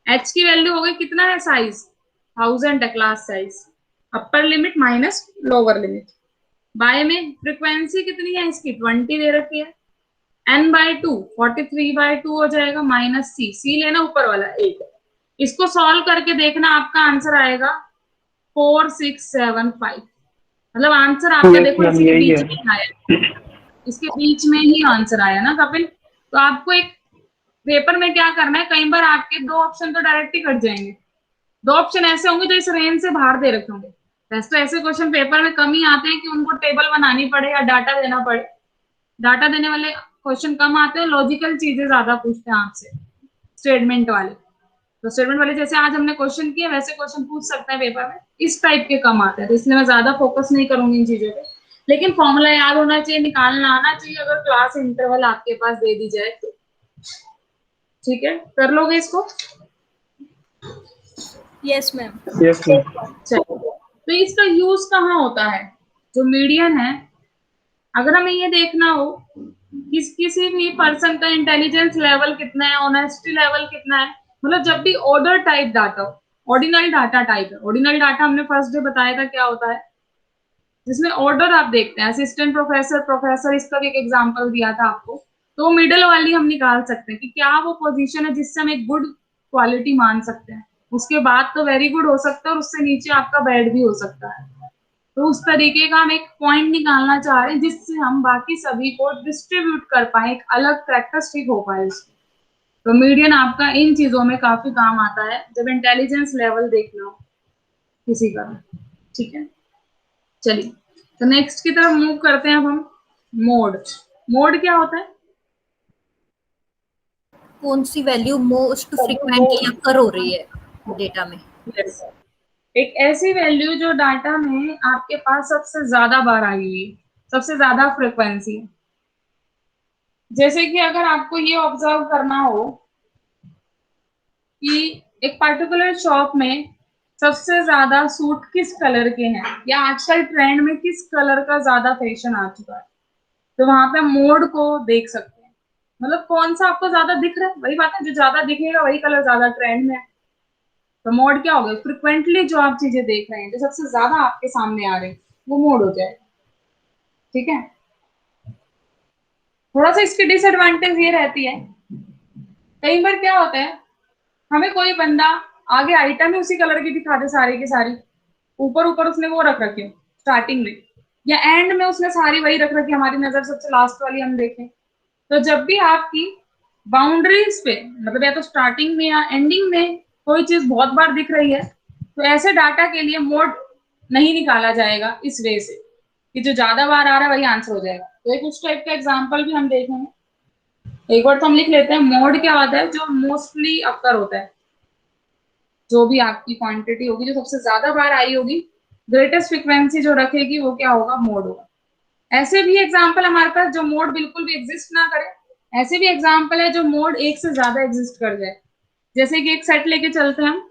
A: H की वैल्यू हो गई कितना है साइज, 1000 है class size, upper limit minus lower limit. By में फ्रीक्वेंसी कितनी है इसकी, 20 दे रखी है, n/2 43/2 हो जाएगा, माइनस C लेना ऊपर वाला 8। इसको सॉल्व करके देखना, आपका आंसर आएगा 4675। मतलब आंसर आपका
C: यस
A: देखो
C: मैम,
A: इसी के
C: यही
A: बीच
C: है।
A: में ही आया, इसके बीच में ही आंसर आया ना कपिल। तो आपको एक पेपर में क्या करना है, कई बार आपके दो ऑप्शन तो डायरेक्ट ही कट जाएंगे, दो ऑप्शन ऐसे होंगे जो इस रेंज से बाहर दे रखे होंगे। वैसे तो ऐसे क्वेश्चन पेपर में कम ही आते हैं कि उनको टेबल बनानी पड़े या डाटा देना पड़े। डाटा देने वाले क्वेश्चन कम आते हैं, लॉजिकल चीजें ज्यादा पूछते हैं आपसे, स्टेटमेंट वाले। तो स्टेटमेंट वाले जैसे आज हमने क्वेश्चन किए वैसे क्वेश्चन पूछ सकते हैं पेपर में, इस टाइप के कम आते हैं। तो इसलिए मैं ज्यादा फोकस नहीं करूंगी इन चीजों पे, लेकिन फॉर्मूला याद होना चाहिए, निकालना आना चाहिए अगर क्लास इंटरवल आपके पास दे दी जाए तो। ठीक है, कर लोगे इसको?
B: Yes ma'am.
C: Yes ma'am.
A: चलो, तो इसका यूज कहाँ होता है? जो मीडियन है, अगर हमें ये देखना हो किसी भी पर्सन का इंटेलिजेंस लेवल कितना है, ऑनेस्टी लेवल कितना है, मतलब जब भी ऑर्डर टाइप डाटा हो, ऑर्डिनल डाटा टाइप है। ऑर्डिनल डाटा हमने फर्स्ट डे बताया था क्या होता है, जिसमें ऑर्डर आप देखते हैं, असिस्टेंट प्रोफेसर, प्रोफेसर, इसका भी एक एग्जांपल दिया था आपको। तो मिडिल वाली हम निकाल सकते हैं कि क्या वो पोजीशन है जिससे हम एक गुड क्वालिटी मान सकते हैं। उसके बाद तो वेरी गुड हो सकता है और उससे नीचे आपका बैड भी हो सकता है। तो उस तरीके का हम एक पॉइंट निकालना चाह रहे हैं जिससे हम बाकी सभी को डिस्ट्रीब्यूट कर पाए, एक अलग कैरेक्टरिस्टिक हो पाए उसकी। तो मीडियन आपका इन चीजों में काफी काम आता है जब इंटेलिजेंस लेवल देखना हो किसी का, ठीक है। चलिए, तो नेक्स्ट की तरफ मूव करते हैं अब हम। मोड, मोड क्या होता है?
B: कौन सी वैल्यू मोस्ट फ्रिक्वेंटली अकर हो रही है डेटा में।
A: yes. एक ऐसी वैल्यू जो डाटा में आपके पास सबसे ज्यादा बार आई हुई है, सबसे ज्यादा फ्रिक्वेंसी है। जैसे कि अगर आपको ये ऑब्जर्व करना हो कि एक पर्टिकुलर शॉप में सबसे ज्यादा सूट किस कलर के हैं, या आजकल ट्रेंड में किस कलर का ज्यादा फैशन आ चुका है, तो वहां पे मोड को देख सकते हैं। मतलब कौन सा आपको ज्यादा दिख रहा है, वही बात है, जो ज्यादा दिखेगा वही कलर ज्यादा ट्रेंड में है। तो मोड क्या होगा? फ्रिक्वेंटली जो आप चीजें देख रहे हैं, जो सबसे ज्यादा आपके सामने आ रहे हैं, वो मोड हो जाएगा, ठीक है। थोड़ा सा इसकी डिसएडवांटेज ये रहती है, कई बार क्या होता है, हमें कोई बंदा आगे आइटम ही उसी कलर की दिखा दे सारी की सारी, ऊपर ऊपर उसने वो रख रखी हो स्टार्टिंग में, या एंड में उसने सारी वही रख रखी, हमारी नजर सबसे लास्ट वाली हम देखें। तो जब भी आपकी बाउंड्रीज पे, मतलब या तो स्टार्टिंग में या एंडिंग में कोई चीज बहुत बार दिख रही है, तो ऐसे डाटा के लिए मोड नहीं निकाला जाएगा इस वे से। कि जो ज्यादा बार आ रहा है वही आंसर हो जाएगा। तो एक उस टाइप का एग्जाम्पल भी हम देखेंगे। एक बार तो हम लिख लेते हैं, मोड क्या होता है, जो मोस्टली अक्कर होता है, जो भी आपकी क्वांटिटी होगी जो सबसे ज्यादा बार आई होगी, ग्रेटेस्ट फ्रीक्वेंसी जो रखेगी वो क्या होगा, मोड होगा। ऐसे भी एग्जाम्पल हमारे पास जो मोड बिल्कुल भी एग्जिस्ट ना करे, ऐसे भी एग्जाम्पल है जो मोड एक से ज्यादा एग्जिस्ट कर जाए। जैसे कि एक सेट लेके चलते हैं हम,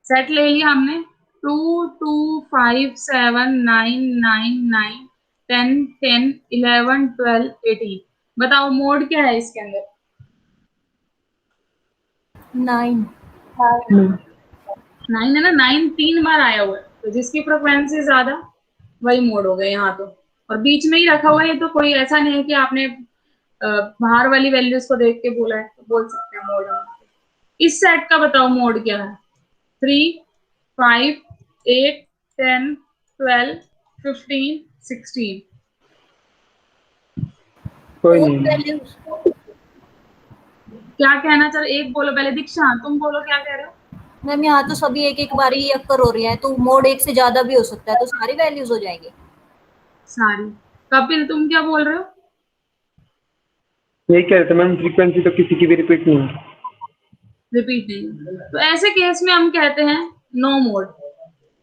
A: सेट ले लिया हमने 2 2 5 7 9 9 9 10 10 11 12 18। बताओ मोड क्या है इसके अंदर?
B: 9।
A: 9 है ना, 9 3 बार आया हुआ है, तो जिसकी फ्रिक्वेंसी ज्यादा वही मोड हो गया यहाँ तो। और बीच में ही रखा हुआ है, तो कोई ऐसा नहीं है कि आपने बाहर वाली वैल्यूज को देख के बोला है, तो बोल सकते हैं मोड। इस सेट का बताओ मोड क्या है? 3 5 8 10 12 15 16।
C: कोई
B: फोर
C: नहीं।
B: वैल्यूज।
A: क्या कहना चाह रहे, एक बोलो पहले, दीक्षा तुम बोलो क्या कह रहे हो?
B: मैम यहाँ तो सभी एक एक बारी ही अक्कर हो रही है, तो मोड एक से ज्यादा भी हो सकता है, तो सारी वैल्यूज हो जाएंगी।
A: सारी। कपिल तुम क्या बोल रहे हो?
C: यही कह रहे थे मैम, फ्रीक्वेंसी तो किसी की भी रिपीट नहीं है।
A: रिपीट नहीं, तो ऐसे केस में हम कहते हैं नो मोड।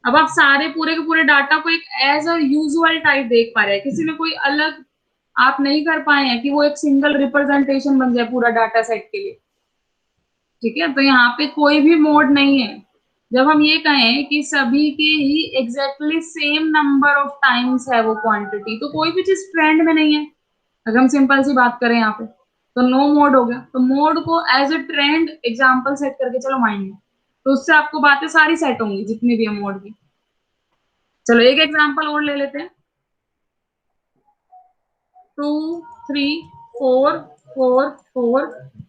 A: अब आप सारे पूरे के पूरे डाटा को एक एज अ यूजुअल टाइप देख पा रहे हैं, किसी में कोई अलग आप नहीं कर पाए हैं कि वो एक सिंगल रिप्रेजेंटेशन बन जाए पूरा डाटा सेट के लिए। ठीक है, तो यहाँ पे कोई भी मोड नहीं है। जब हम ये कहें कि सभी की ही exactly same number of times है वो क्वांटिटी, तो कोई भी चीज ट्रेंड में नहीं है। अगर हम सिंपल सी बात करें यहाँ पे, तो नो मोड हो गया। तो मोड को as a trend example set करके चलो माइंड में, तो उससे आपको बातें सारी सेट होंगी जितनी भी है मोड की। चलो एक एग्जाम्पल और ले लेते हैं। 2 3 4 4 4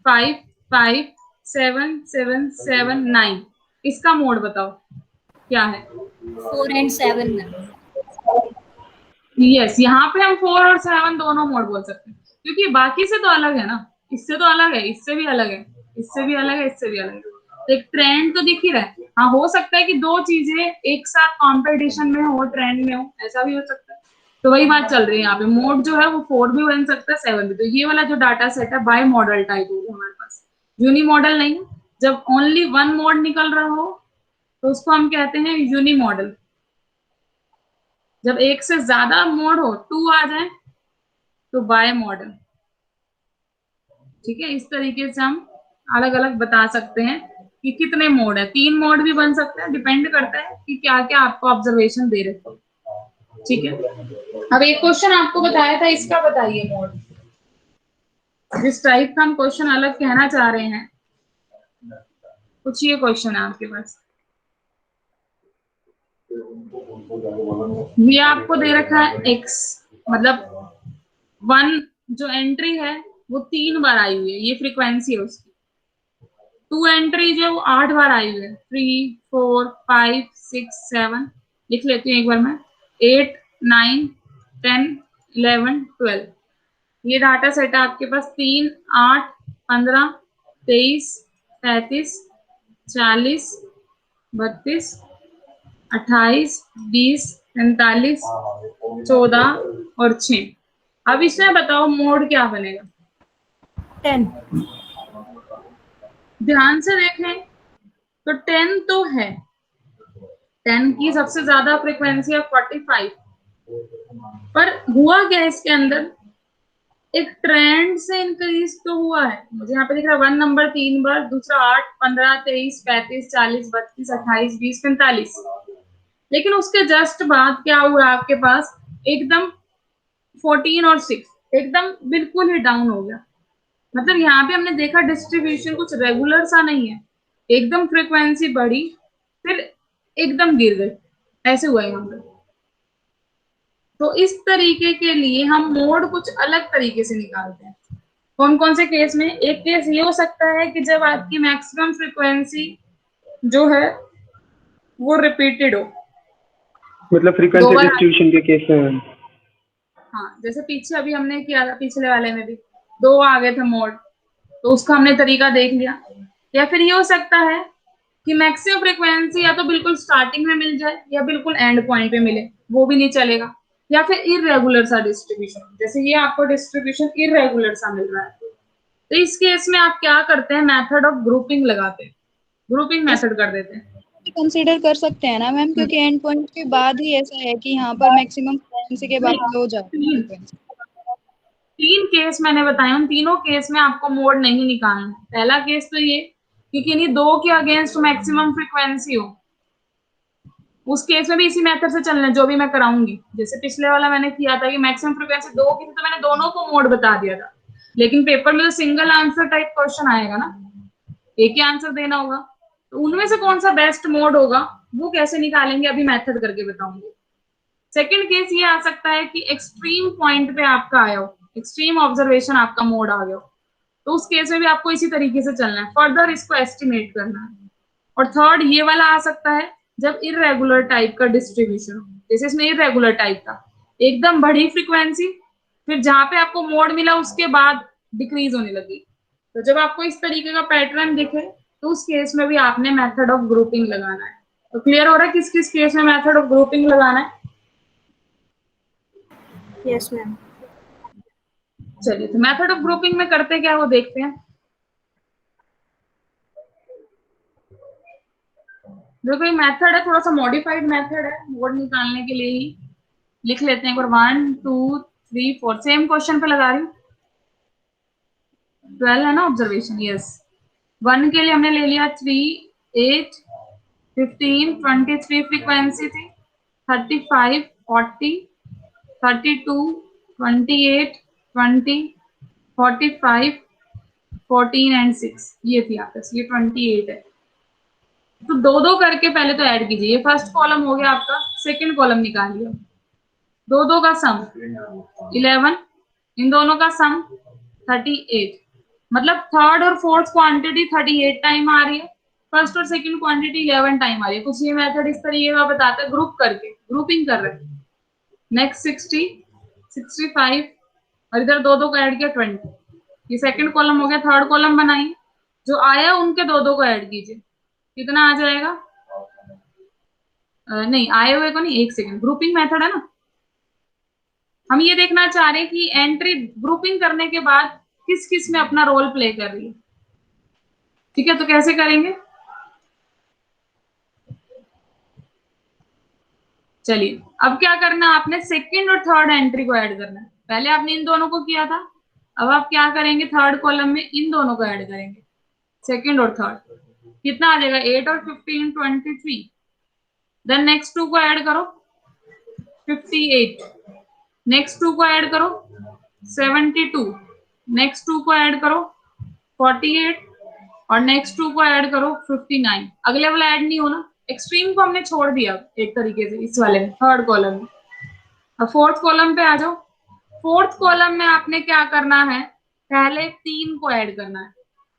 A: 5 5 7 7 7 9। इसका मोड बताओ क्या है?
B: 4 एंड 7 मैम।
A: यस, यहाँ पे हम 4 और 7 दोनों मोड बोल सकते हैं, क्योंकि बाकी से तो अलग है ना। इससे तो अलग है, इससे भी अलग है, इससे भी अलग है, इससे भी अलग है। तो एक ट्रेंड तो दिख ही रहा है। हाँ, हो सकता है कि दो चीजें एक साथ कंपटीशन में हो, ट्रेंड में हो, ऐसा भी हो सकता है। तो वही बात चल रही है यहाँ पे, मोड जो है वो 4 भी बन सकता है, 7 भी। तो ये वाला जो डाटा सेट है बाय मॉडल टाइप होगा हमारे पास, यूनी मॉडल नहीं। जब ओनली वन मोड निकल रहा हो तो उसको हम कहते हैं यूनी मॉडल। जब एक से ज्यादा मोड हो, 2 आ जाए, तो बाय मॉडल। ठीक है, इस तरीके से हम अलग अलग बता सकते हैं कि कितने मोड है। 3 मोड भी बन सकते हैं, डिपेंड करता है कि क्या क्या आपको ऑब्जर्वेशन दे रहे हो। ठीक है, अब एक क्वेश्चन आपको बताया था, इसका बताइए मोड। जिस टाइप का हम क्वेश्चन अलग कहना चाह रहे हैं, कुछ ये क्वेश्चन है आपके पास। ये आपको दे रखा है x, मतलब 1 जो एंट्री है वो 3 बार आई हुई है, ये फ्रीक्वेंसी है उसकी। 2 एंट्री जो है वो 8 बार आई हुई है, 3 4 5 6 7। लिख लेती हूँ एक बार मैं, 8 9 10 11 12। ये डाटा सेट है आपके पास। 3 8 15 23 35 40 32 28 20 45 14 और 6। अब इसमें बताओ मोड क्या बनेगा?
B: 10।
A: ध्यान से देखें तो 10 तो है, 10 की सबसे ज्यादा फ्रीक्वेंसी है 45। पर हुआ क्या इसके अंदर, एक ट्रेंड से इंक्रीज तो हुआ है। मुझे यहाँ पे दिख रहा है 1 नंबर 3 बार, दूसरा 8 15 23 35 40 32 28 20 45। लेकिन उसके जस्ट बाद क्या हुआ आपके पास, एकदम 14 और 6 एकदम बिल्कुल ही डाउन हो गया। मतलब यहाँ पे हमने देखा डिस्ट्रीब्यूशन कुछ रेगुलर सा नहीं है, एकदम फ्रीक्वेंसी बढ़ी फिर एकदम गिर गई, ऐसे हुआ यहाँ पे। तो इस तरीके के लिए हम मोड कुछ अलग तरीके से निकालते हैं। कौन कौन से केस में? एक केस ये हो सकता है कि जब आपकी मैक्सिमम फ्रीक्वेंसी जो है वो रिपीटेड हो,
C: मतलब
A: 2
C: फ्रीक्वेंसी
A: बार।
C: डिस्ट्रीब्यूशन के केस में।
A: हाँ, जैसे पीछे अभी हमने किया था, पिछले वाले में भी 2 आ गए थे मोड, तो उसका हमने तरीका देख लिया। या फिर ये हो सकता है कि मैक्सिमम फ्रीक्वेंसी या तो बिल्कुल स्टार्टिंग में मिल जाए या बिल्कुल एंड पॉइंट पे मिले, वो भी नहीं चलेगा, या फिर इरेगुलर सा डिस्ट्रीब्यूशन, जैसे ये आपको डिस्ट्रीब्यूशन इरेगुलर सा मिल रहा है, तो इस केस में आप क्या करते हैं, मेथड ऑफ ग्रुपिंग लगाते हैं, ग्रुपिंग मेथड कर देते हैं।
E: कंसीडर कर सकते हैं ना मैम, क्योंकि एंड पॉइंट के बाद ही ऐसा है कि यहाँ पर मैक्सिमम फ्रीक्वेंसी के बाद हो जाती है फ्रीक्वेंसी।
A: तीन केस मैंने बताया, उन तीनों केस में आपको मोड नहीं निकालना है। पहला केस तो ये कि किन्हीं दो के अगेंस्ट मैक्सिमम फ्रीक्वेंसी हो, उस केस में भी इसी मेथड से चलना है जो भी मैं कराऊंगी। जैसे पिछले वाला मैंने किया था कि मैक्सिमम फ्रीक्वेंसी दो की थी तो मैंने दोनों को मोड बता दिया था, लेकिन पेपर में तो सिंगल आंसर टाइप क्वेश्चन आएगा ना, एक ही आंसर देना होगा, तो उनमें से कौन सा बेस्ट मोड होगा वो कैसे निकालेंगे अभी मेथड करके बताऊंगी। सेकंड केस ये आ सकता है कि एक्सट्रीम पॉइंट पे आपका आया हो, एक्सट्रीम ऑब्जर्वेशन आपका मोड आ गया हो, तो उस केस में भी आपको इसी तरीके से चलना है, फर्दर इसको एस्टिमेट करना है। और थर्ड ये वाला आ सकता है जब इरेगुलर टाइप का डिस्ट्रीब्यूशन हो, जैसे इसमें इरेगुलर टाइप का एकदम बढ़ी फ्रीक्वेंसी, फिर जहां पे आपको मोड मिला उसके बाद डिक्रीज होने लगी, तो जब आपको इस तरीके का पैटर्न दिखे तो उस केस में भी आपने मेथड ऑफ ग्रुपिंग लगाना है। तो क्लियर हो रहा है किस किस केस में मेथड ऑफ ग्रुपिंग लगाना है?
B: Yes ma'am.
A: चलिए, तो मेथड ऑफ ग्रुपिंग में करते क्या वो देखते हैं। देखो ये मेथड है, थोड़ा सा मॉडिफाइड मेथड है, मोड निकालने के लिए ही लिख लेते हैं एक बार। 1 2 3 4 सेम क्वेश्चन पे लगा रही हूँ। 12 है ना ऑब्जर्वेशन, यस। 1 के लिए हमने ले लिया 3 8 15 23 फ्रीक्वेंसी थी, 35 40 32 28 20 45 14 एंड 6, ये थी आपस, ये 28 है। तो दो दो करके पहले तो ऐड कीजिए, ये फर्स्ट कॉलम हो गया आपका, सेकंड कॉलम निकालिए, दो दो का सम 11, इन दोनों का सम 38, मतलब थर्ड और फोर्थ क्वांटिटी 38 टाइम आ रही है, फर्स्ट और सेकंड क्वांटिटी 11 टाइम आ रही है। कुछ ये मेथड इस तरीके का बताता है, ग्रुप करके ग्रुपिंग कर रहे हैं। नेक्स्ट 60 65 और इधर दो दो को ऐड किया 20, ये सेकंड कॉलम हो गया। थर्ड कॉलम बनाइए, जो आया उनके दो दो को ऐड कीजिए, कितना आ जाएगा? नहीं आए हुए को नहीं, एक सेकंड, ग्रुपिंग मेथड है ना, हम ये देखना चाह रहे हैं कि एंट्री ग्रुपिंग करने के बाद किस किस में अपना रोल प्ले कर रही है। ठीक है, तो कैसे करेंगे? चलिए, अब क्या करना है, आपने सेकंड और थर्ड एंट्री को ऐड करना है। पहले आपने इन दोनों को किया था, अब आप क्या करेंगे, थर्ड कॉलम में इन दोनों को ऐड करेंगे, सेकंड और थर्ड। कितना आ जाएगा? 8 और 15 23। देन नेक्स्ट टू को ऐड करो 58, नेक्स्ट टू को ऐड करो 72, नेक्स्ट टू को ऐड करो 48 और नेक्स्ट टू को ऐड करो 59। अगले वाला ऐड नहीं होना, एक्सट्रीम को हमने छोड़ दिया एक तरीके से इस वाले में, थर्ड कॉलम में। अब फोर्थ कॉलम पे आ जाओ। फोर्थ कॉलम में आपने क्या करना है, पहले 3 को ऐड करना है,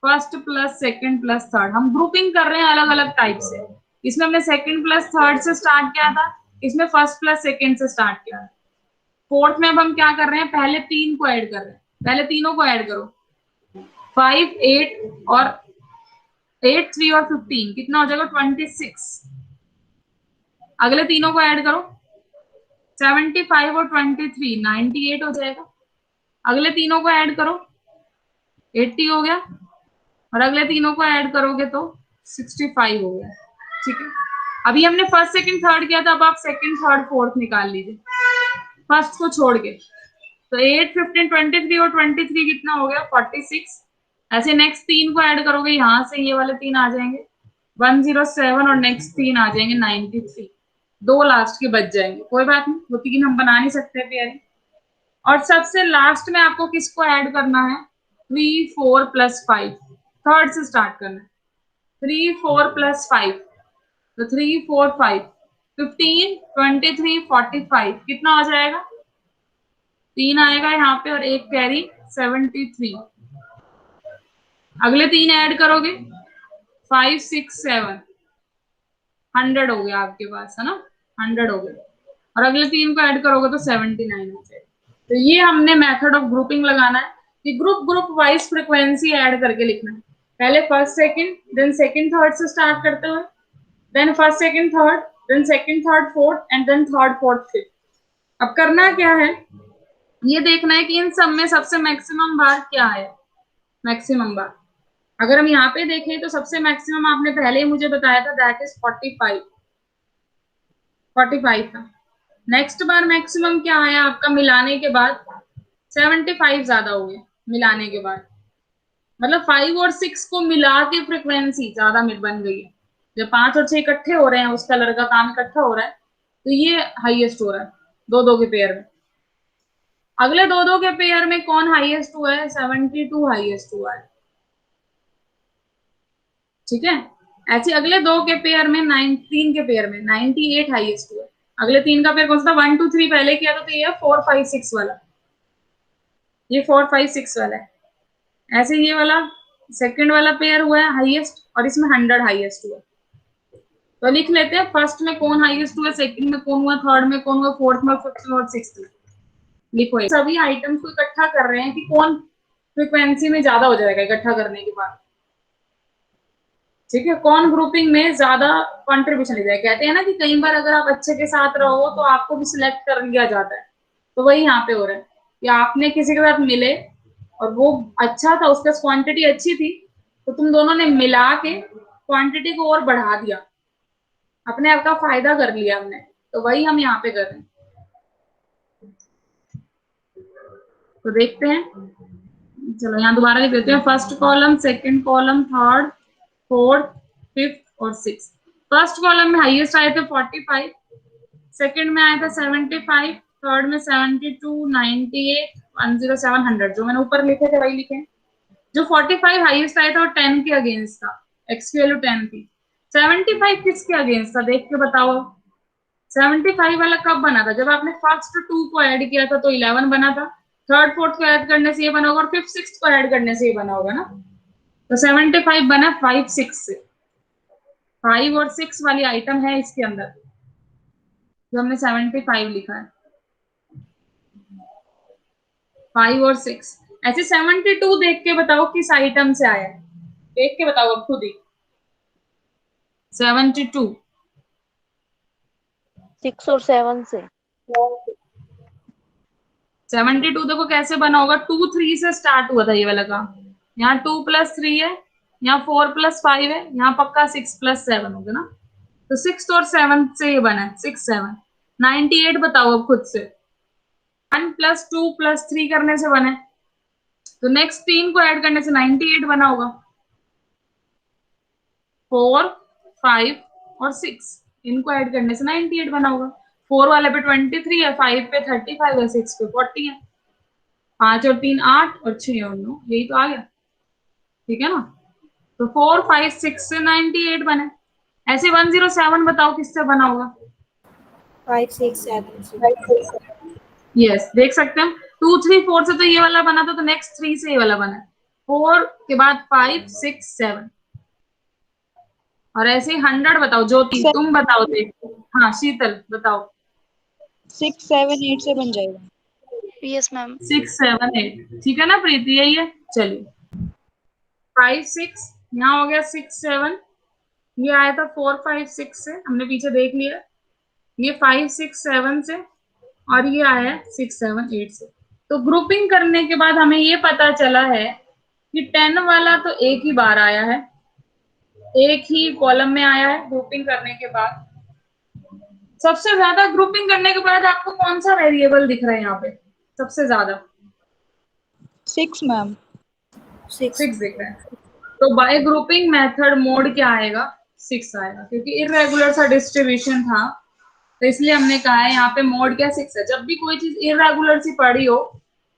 A: first plus second plus third. हम ग्रुपिंग कर रहे हैं अलग अलग टाइप से, इसमें हमने सेकंड प्लस थर्ड से स्टार्ट किया था, इसमें फर्स्ट प्लस सेकंड से स्टार्ट किया। फोर्थ में अब हम क्या कर रहे हैं, पहले 3 को ऐड कर रहे हैं, पहले तीनों को ऐड करो, 5 8 और 8 3 और 15, कितना हो जाएगा? 26। अगले तीनों को ऐड करो, 75 और 23 98 हो जाएगा। अगले तीनों को ऐड करो, 80 हो गया, और अगले तीनों को ऐड करोगे तो 65 हो गया। ठीक है, अभी हमने फर्स्ट सेकंड थर्ड किया था, अब आप सेकंड थर्ड फोर्थ निकाल लीजिए फर्स्ट को छोड़ के। तो 8 15 23 और 23 कितना हो गया? 46। ऐसे नेक्स्ट 3 को ऐड करोगे, यहां से ये वाले 3 आ जाएंगे 107 और नेक्स्ट 3 आ जाएंगे 93, दो लास्ट के बच जाएंगे, कोई बात नहीं, वो 3 हम बना नहीं सकते प्यारे। और सबसे लास्ट में आपको किसको ऐड करना है? 3 4 प्लस 5, थर्ड से स्टार्ट करना है, 3 4 प्लस 5, तो 3 4 5 15 23 45, कितना हो जाएगा? 3 आएगा यहाँ पे और एक कैरी 73। अगले 3 ऐड करोगे 5 6 7, 100 हो गया आपके पास, है ना, 100 हो गया, और अगले 3 को ऐड करोगे तो 79 हो जाएगा। तो ये हमने मेथड ऑफ ग्रुपिंग लगाना है कि ग्रुप वाइज फ्रीक्वेंसी ऐड करके लिखना है। पहले first second, then second third से स्टार्ट करते हुए, then first second third, then second third fourth and then third fourth fifth. अब करना क्या है, ये देखना है कि इन सब में सबसे मैक्सिमम बार क्या है। मैक्सिमम बार अगर हम यहाँ पे देखें तो सबसे मैक्सिमम आपने पहले ही मुझे बताया था, दैट इज 45 था। नेक्स्ट बार मैक्सिमम क्या आया आपका मिलाने के बाद, 75 ज्यादा हो गया मिलाने के बाद। मतलब 5 और 6 को मिला के फ्रिक्वेंसी ज्यादा बन गई है। जब 5 और 6 इकट्ठे हो रहे हैं, उस कलर का काम इकट्ठा हो रहा है, तो ये हाईएस्ट हो रहा है दो दो के पेयर में। अगले दो दो के पेयर में कौन हाईएस्ट हुआ है, 72 हाईएस्ट हुआ है। ठीक है, ऐसे अगले दो के पेयर में, 3 के पेयर में 98 हाईएस्ट हुआ है। अगले 3 का पेयर कौन सा था, 1 2 3 पहले किया था, तो ये 4 5 6 वाला, ये 4 5 6 वाला है। ऐसे ये वाला सेकंड वाला पेयर हुआ है हाईएस्ट, और इसमें 100 हाईएस्ट हुआ। तो लिख लेते हैं, फर्स्ट में कौन हाईएस्ट हुआ, सेकंड में कौन हुआ, थर्ड में कौन हुआ, फोर्थ में, फिफ्थ में और सिक्स्थ में। लिखो, सभी आइटम्स को इकट्ठा कर रहे हैं कि कौन फ्रिक्वेंसी में ज्यादा हो जाएगा इकट्ठा करने के बाद। ठीक है, कौन ग्रुपिंग में ज्यादा कंट्रीब्यूशन ले जाएगा। कहते हैं ना कि कई बार अगर आप अच्छे के साथ रहो तो आपको भी सिलेक्ट कर लिया जाता है, तो वही यहाँ पे हो रहा है कि आपने किसी के साथ मिले और वो अच्छा था, उसका क्वांटिटी अच्छी थी, तो तुम दोनों ने मिला के क्वांटिटी को और बढ़ा दिया, अपने आप का फायदा कर लिया हमने। तो वही हम यहाँ पे कर रहे हैं। तो देखते हैं, चलो यहाँ दोबारा लिख देते हैं, first column, second column, third, fourth, fifth और सिक्स। फर्स्ट कॉलम में हाईएस्ट आए थे 45, सेकंड में आया था 75, थर्ड में 72, 98, 107, 100। जो मैंने ऊपर लिखे थे वही लिखे। जो 45 हाईएस्ट आया था वो 10 के अगेंस्ट था, एक्स की वैल्यू 10 थी। 75 किसके अगेंस्ट था देख के बताओ। 75 वाला कब बना था, जब आपने फर्स्ट 2 को ऐड किया था तो 11 बना था, थर्ड फोर्थ को ऐड करने से ये बना होगा, और फिफ्थ सिक्स्थ को ऐड करने से ये बना होगा ना। तो 75 बना 5 6 से। 5 और 6 वाली आइटम है इसके अंदर, जो हमने 75 लिखा है, 5 और 6। ऐसे 72 देख के बताओ किस आइटम से आया है, देख के बताओ अब खुद ही। 72
D: 6 और 7 से।
A: 72 देखो कैसे बना होगा, 2 3 से स्टार्ट हुआ था ये वाला काम। यहाँ 2 + 3 है, यहाँ 4 + 5 है, यहाँ पक्का 6 + 7 होगा ना। तो 6 और 7 से ये बना है, 6 7। 98 बताओ अब खुद से, 1 + 2 + 3 करने से बना है, तो नेक्स्ट 3 को ऐड करने से 98 बना होगा। 4 5 और 6 इनको ऐड करने से 98 बना होगा। 4 वाले पे 23 है, 5 पे 35 है, 6 पे 40 है, 5 और 3 8 और 6 और 9, यही तो आ गया। ठीक है ना, तो 4 5 6 से 98 बने। ऐसे 107 बताओ किससे बना होगा।
B: 5 6 7
A: यस, देख सकते हैं 2 3 4 से तो ये वाला बना था, तो नेक्स्ट 3 से ये वाला बना, 4 के बाद 5 6 7। और ऐसे 100 बताओ, ज्योति तुम बताओ, देखो। हाँ शीतल बताओ।
E: 6 7 8 से बन जाएगा।
D: Yes ma'am.
A: 6 7 8, ठीक है ना प्रीति, यही है। चलिए 5 6, यहाँ हो गया 6 7, ये आया था 4 5 6 से, हमने पीछे देख लिया। ये 5 6 7 से, और ये आया 6 7 8 से। तो ग्रुपिंग करने के बाद हमें ये पता चला है कि 10 वाला तो एक ही बार आया है, एक ही कॉलम में आया है ग्रुपिंग करने के बाद। सबसे ज्यादा ग्रुपिंग करने के बाद आपको कौन सा वेरिएबल दिख रहा है यहाँ पे सबसे ज्यादा?
E: 6 मैम।
A: 6 दिख रहा है। तो बाय ग्रुपिंग मेथड मोड क्या आएगा, 6 आएगा, क्योंकि इरेगुलर सा डिस्ट्रीब्यूशन था, तो इसलिए हमने कहा है यहाँ पे मोड क्या 6 है। जब भी कोई चीज इरेगुलर सी पड़ी हो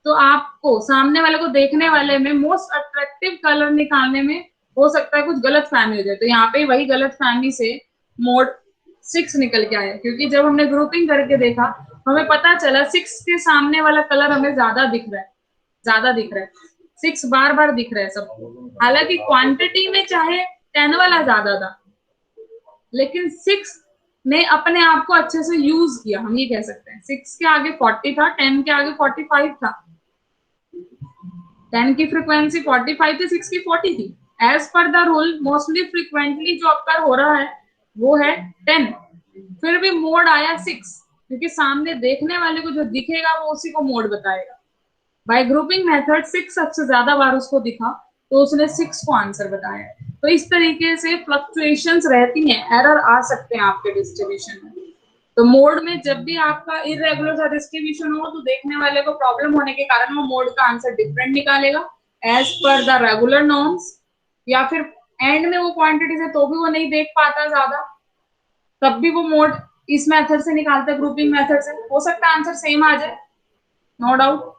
A: तो आपको सामने वाले को देखने वाले में मोस्ट अट्रैक्टिव कलर निकालने में हो सकता है कुछ गलत फहमी हो जाए। तो यहाँ पे वही गलत फहमी से मोड 6 निकल के आया, क्योंकि जब हमने ग्रुपिंग करके देखा हमें पता चला 6 के सामने वाला कलर हमें ज्यादा दिख रहा है, ज्यादा दिख रहा है, 6 बार बार दिख रहा है सबको। हालांकि क्वांटिटी में चाहे 10 वाला ज्यादा था, लेकिन 6 ने अपने आप को अच्छे से यूज किया, हम ये कह सकते हैं। 6 के आगे 40 था, 10 के आगे 45 था। 10 की फ्रीक्वेंसी 45 थी, 6 की 40 थी, as per the rule mostly frequently जो अक्कर हो रहा है वो है 10, फिर भी मोड आया 6, क्योंकि सामने देखने वाले को जो दिखेगा वो उसी को मोड बताएगा। बाय ग्रुपिंग मेथड 6 सबसे ज्यादा बार उसको दिखा तो उसने 6 को आंसर बताया। तो इस तरीके से फ्लक्चुएशंस रहती हैं, एरर आ सकते हैं आपके डिस्ट्रीब्यूशन में। तो मोड में जब भी आपका इरेगुलर सा डिस्ट्रीब्यूशन हो तो देखने वाले को प्रॉब्लम होने के कारण वो मोड का आंसर डिफरेंट निकालेगा as per the regular norms, या फिर एंड में वो क्वांटिटीज है तो भी वो नहीं देख पाता ज्यादा, तब भी वो मोड इस मेथड से निकालता है, ग्रुपिंग मेथड से। हो सकता है आंसर सेम आ जाए, नो डाउट।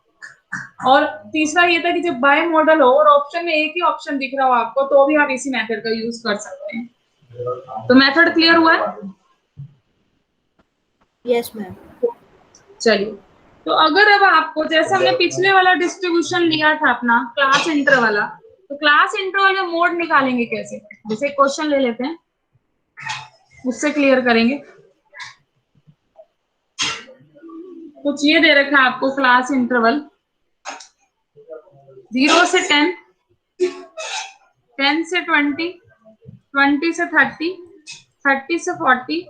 A: और तीसरा ये था कि जब बाय मॉडल हो और ऑप्शन में एक ही ऑप्शन दिख रहा हो आपको तो भी आप इसी मेथड का यूज कर सकते हैं। तो मेथड क्लियर हुआ है?
B: Yes ma'am.
A: चलिए, तो अगर अब आपको, जैसे हमने पिछले वाला डिस्ट्रीब्यूशन लिया था अपना क्लास इंटर वाला, तो क्लास इंटरवल में मोड निकालेंगे कैसे? जैसे क्वेश्चन ले लेते हैं, उससे क्लियर करेंगे। कुछ ये दे रखा है आपको क्लास इंटरवल 0 से 10, 10 से 20, 20 से 30, 30 से 40,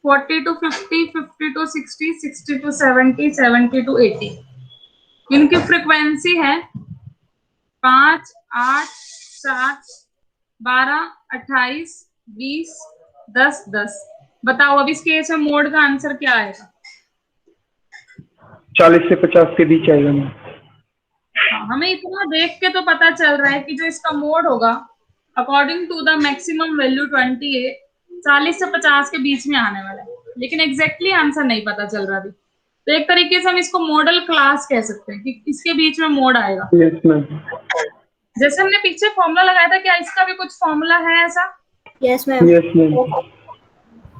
A: 40 to 50, 50 to 60, 60 to 70, 70 to 80। इनकी फ्रीक्वेंसी है 5, 8, 7, 12, 28, 20, 10, 10। बताओ अब इस केस में मोड का आंसर क्या आएगा?
C: 40 से 50 के बीच आएगा मैम।
A: हमें इतना देख के तो पता चल रहा है कि जो इसका मोड होगा according to the maximum value 28, 40 से 50 के बीच में आने वाला है, लेकिन एग्जैक्टली आंसर नहीं पता चल रहा अभी। तो एक तरीके से हम इसको मॉडल क्लास कह सकते हैं कि इसके बीच में मोड आएगा।
C: Yes ma'am.
A: जैसे हमने पीछे फॉर्मूला लगाया था, क्या इसका भी कुछ फॉर्मूला है ऐसा?
B: Yes ma'am.
C: Yes ma'am.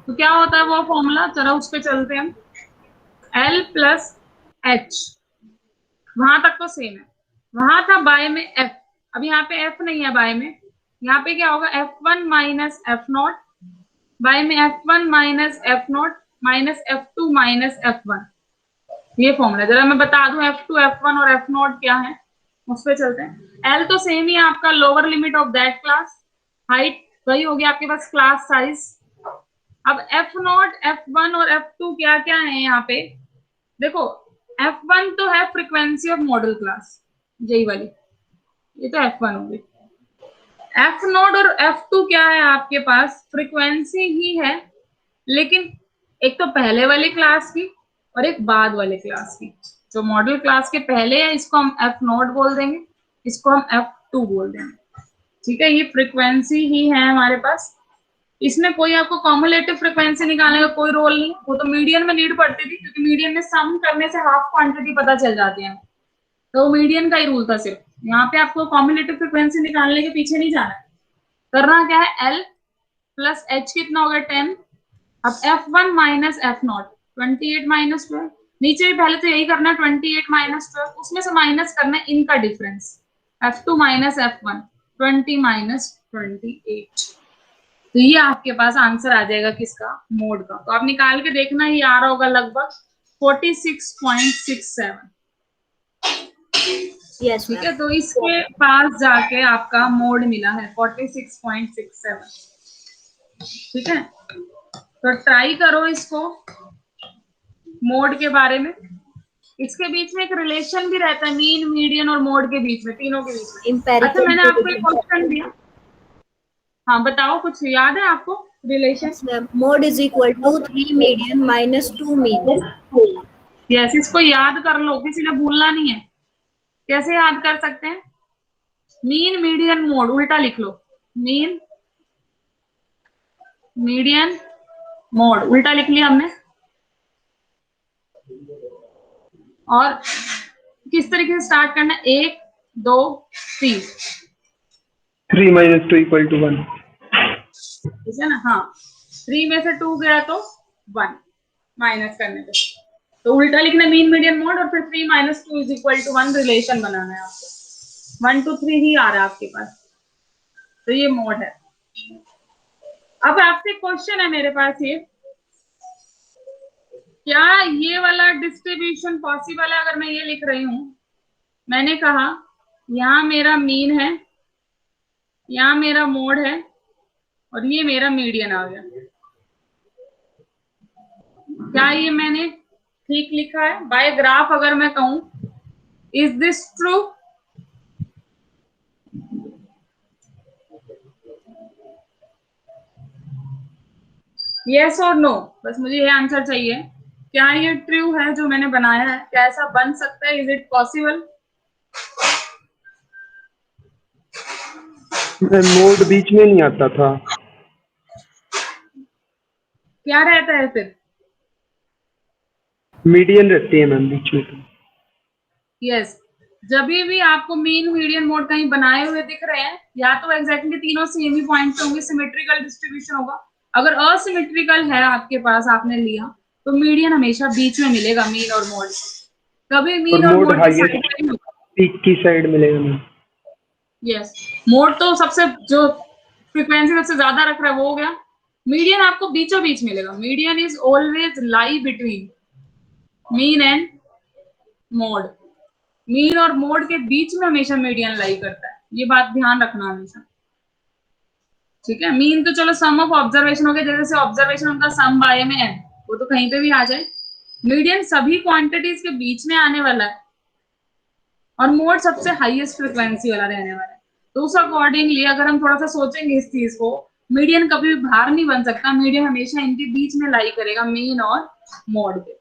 A: तो क्या होता है वो फॉर्मूला, जरा उस पे चलते हैं हम। L प्लस एच, वहां तक तो सेम है। वहां था बाय में F, अब यहाँ पे F नहीं है बाय में, यहाँ पे क्या होगा F1 माइनस F0, बाय में F1 minus F0 minus F2 minus F1। ये फॉर्मूला जरा मैं बता दूं, F2, F1 और F0 क्या है, उस पे चलते हैं। L तो सेम ही है आपका, lower limit of that class, height वही होगी आपके पास, क्लास साइज। अब F0, F1 और F2 क्या क्या है यहाँ पे देखो। F1 तो है फ्रीक्वेंसी ऑफ मॉडल क्लास, यही वाली, ये तो F1 होगी। F0 और F2 क्या है आपके पास, फ्रीक्वेंसी ही है, लेकिन एक तो पहले वाली क्लास की और एक बाद वाले क्लास की। जो मॉडल क्लास के पहले है इसको हम F0 बोल देंगे, इसको हम F2 बोल देंगे, ठीक है। ये फ्रीक्वेंसी ही है हमारे पास। इसमें कोई आपको कॉम्युलेटिव फ्रीक्वेंसी निकालने का कोई रोल नहीं, वो तो मीडियन में नीड पड़ती थी, क्योंकि मीडियन में सम करने से हाफ क्वांटिटी पता चल जाती है, तो मीडियन का ही रूल था सिर्फ। यहाँ पे आपको कॉम्युलेटिव फ्रीक्वेंसी निकालने के पीछे नहीं जाना है, करना क्या है, L प्लस H कितना हो गया 10। अब F1 माइनस F0, 28 माइनस 12, नीचे भी पहले तो यही करना है 28 माइनस 12, उसमें से माइनस करना है इनका difference, F2 minus F1, 20 minus 28। तो ये आपके पास आंसर आ जाएगा किसका, मोड का। तो आप निकाल के देखना, ये आ रहा होगा लगभग 46.67।
B: यस
A: ठीक है,
B: मैम।
A: तो इसके पास जाके आपका मोड मिला है 46.67। ठीक है, तो ट्राई करो इसको मोड के बारे में। इसके बीच में एक रिलेशन भी रहता है मीन, मीडियन और मोड के बीच में, तीनों के बीच में। अच्छा, मैंने आपको एक क्वेश्चन दिया, हाँ बताओ, कुछ याद है आपको relation?
B: Mode is equal to 3 median minus 2 mean.
A: Yes, इसको याद कर लो, किसी ने भूलना नहीं है। कैसे याद कर सकते हैं, मीन मीडियन मोड उल्टा लिख लो, मीन मीडियन मोड उल्टा लिख लिया हमने। और किस तरीके से स्टार्ट करना है, 1 2 3,
C: 3 माइनस 2 इक्वल टू 1,
A: ठीक है ना। हाँ, 3 में से 2 गया तो 1 माइनस करने पे, तो उल्टा लिखना मीन मीडियन मोड, और फिर 3 minus 2 is equal to 1 relation बनाना है आपको। 1 2 3 ही आ रहा है आपके पास, तो ये मोड है। अब आपसे क्वेश्चन है मेरे पास, ये क्या ये वाला डिस्ट्रीब्यूशन पॉसिबल है? अगर मैं ये लिख रही हूं, मैंने कहा यहां मेरा मीन है, यहाँ मेरा मोड है और ये मेरा मीडियन आ गया। क्या ये मैंने ठीक लिखा है? बाय ग्राफ अगर मैं कहूं, इज दिस ट्रू? यस और नो, बस मुझे ये आंसर चाहिए। क्या ये ट्रू है जो मैंने बनाया है? क्या ऐसा बन सकता है? Is it possible?
C: मोड बीच में नहीं आता था।
A: क्या रहता है फिर?
C: मीडियन रहती है मैम बीच में।
A: यस, जब भी आपको मीन मीडियन मोड कहीं बनाए हुए दिख रहे हैं, या तो एग्जैक्टली तीनों सेम ही पॉइंट पे होंगे, सिमेट्रिकल डिस्ट्रीब्यूशन होगा। अगर असिमेट्रिकल है आपके पास, आपने लिया, तो मीडियन हमेशा बीच में मिलेगा, मीन और मोड। कभी मीन और मोड
C: हाईएस्ट पीक की साइड मिलेगा मैम।
A: यस, मोड तो सबसे जो फ्रीक्वेंसी सबसे ज्यादा रख रहा है वो हो गया। मीडियन आपको बीचों बीच मिलेगा। Median is always lie between mean and mode. Mean और मोड के बीच में हमेशा मीडियन लाई करता है, ये बात ध्यान रखना हमेशा, ठीक है। मीन तो चलो सम ऑफ ऑब्जर्वेशन हो गया, जैसे ऑब्जर्वेशन उनका सम बाय में है, वो तो कहीं पे भी आ जाए। मीडियन सभी क्वांटिटीज के बीच में आने वाला है, और मोड सबसे हाईएस्ट फ्रिक्वेंसी वाला रहने वाला है। तो उस अकॉर्डिंगली अगर हम थोड़ा सा सोचेंगे इस चीज को, मीडियन कभी भी बाहर नहीं बन सकता। मीडियन हमेशा इनके बीच में लाई करेगा, मीन और मोड के।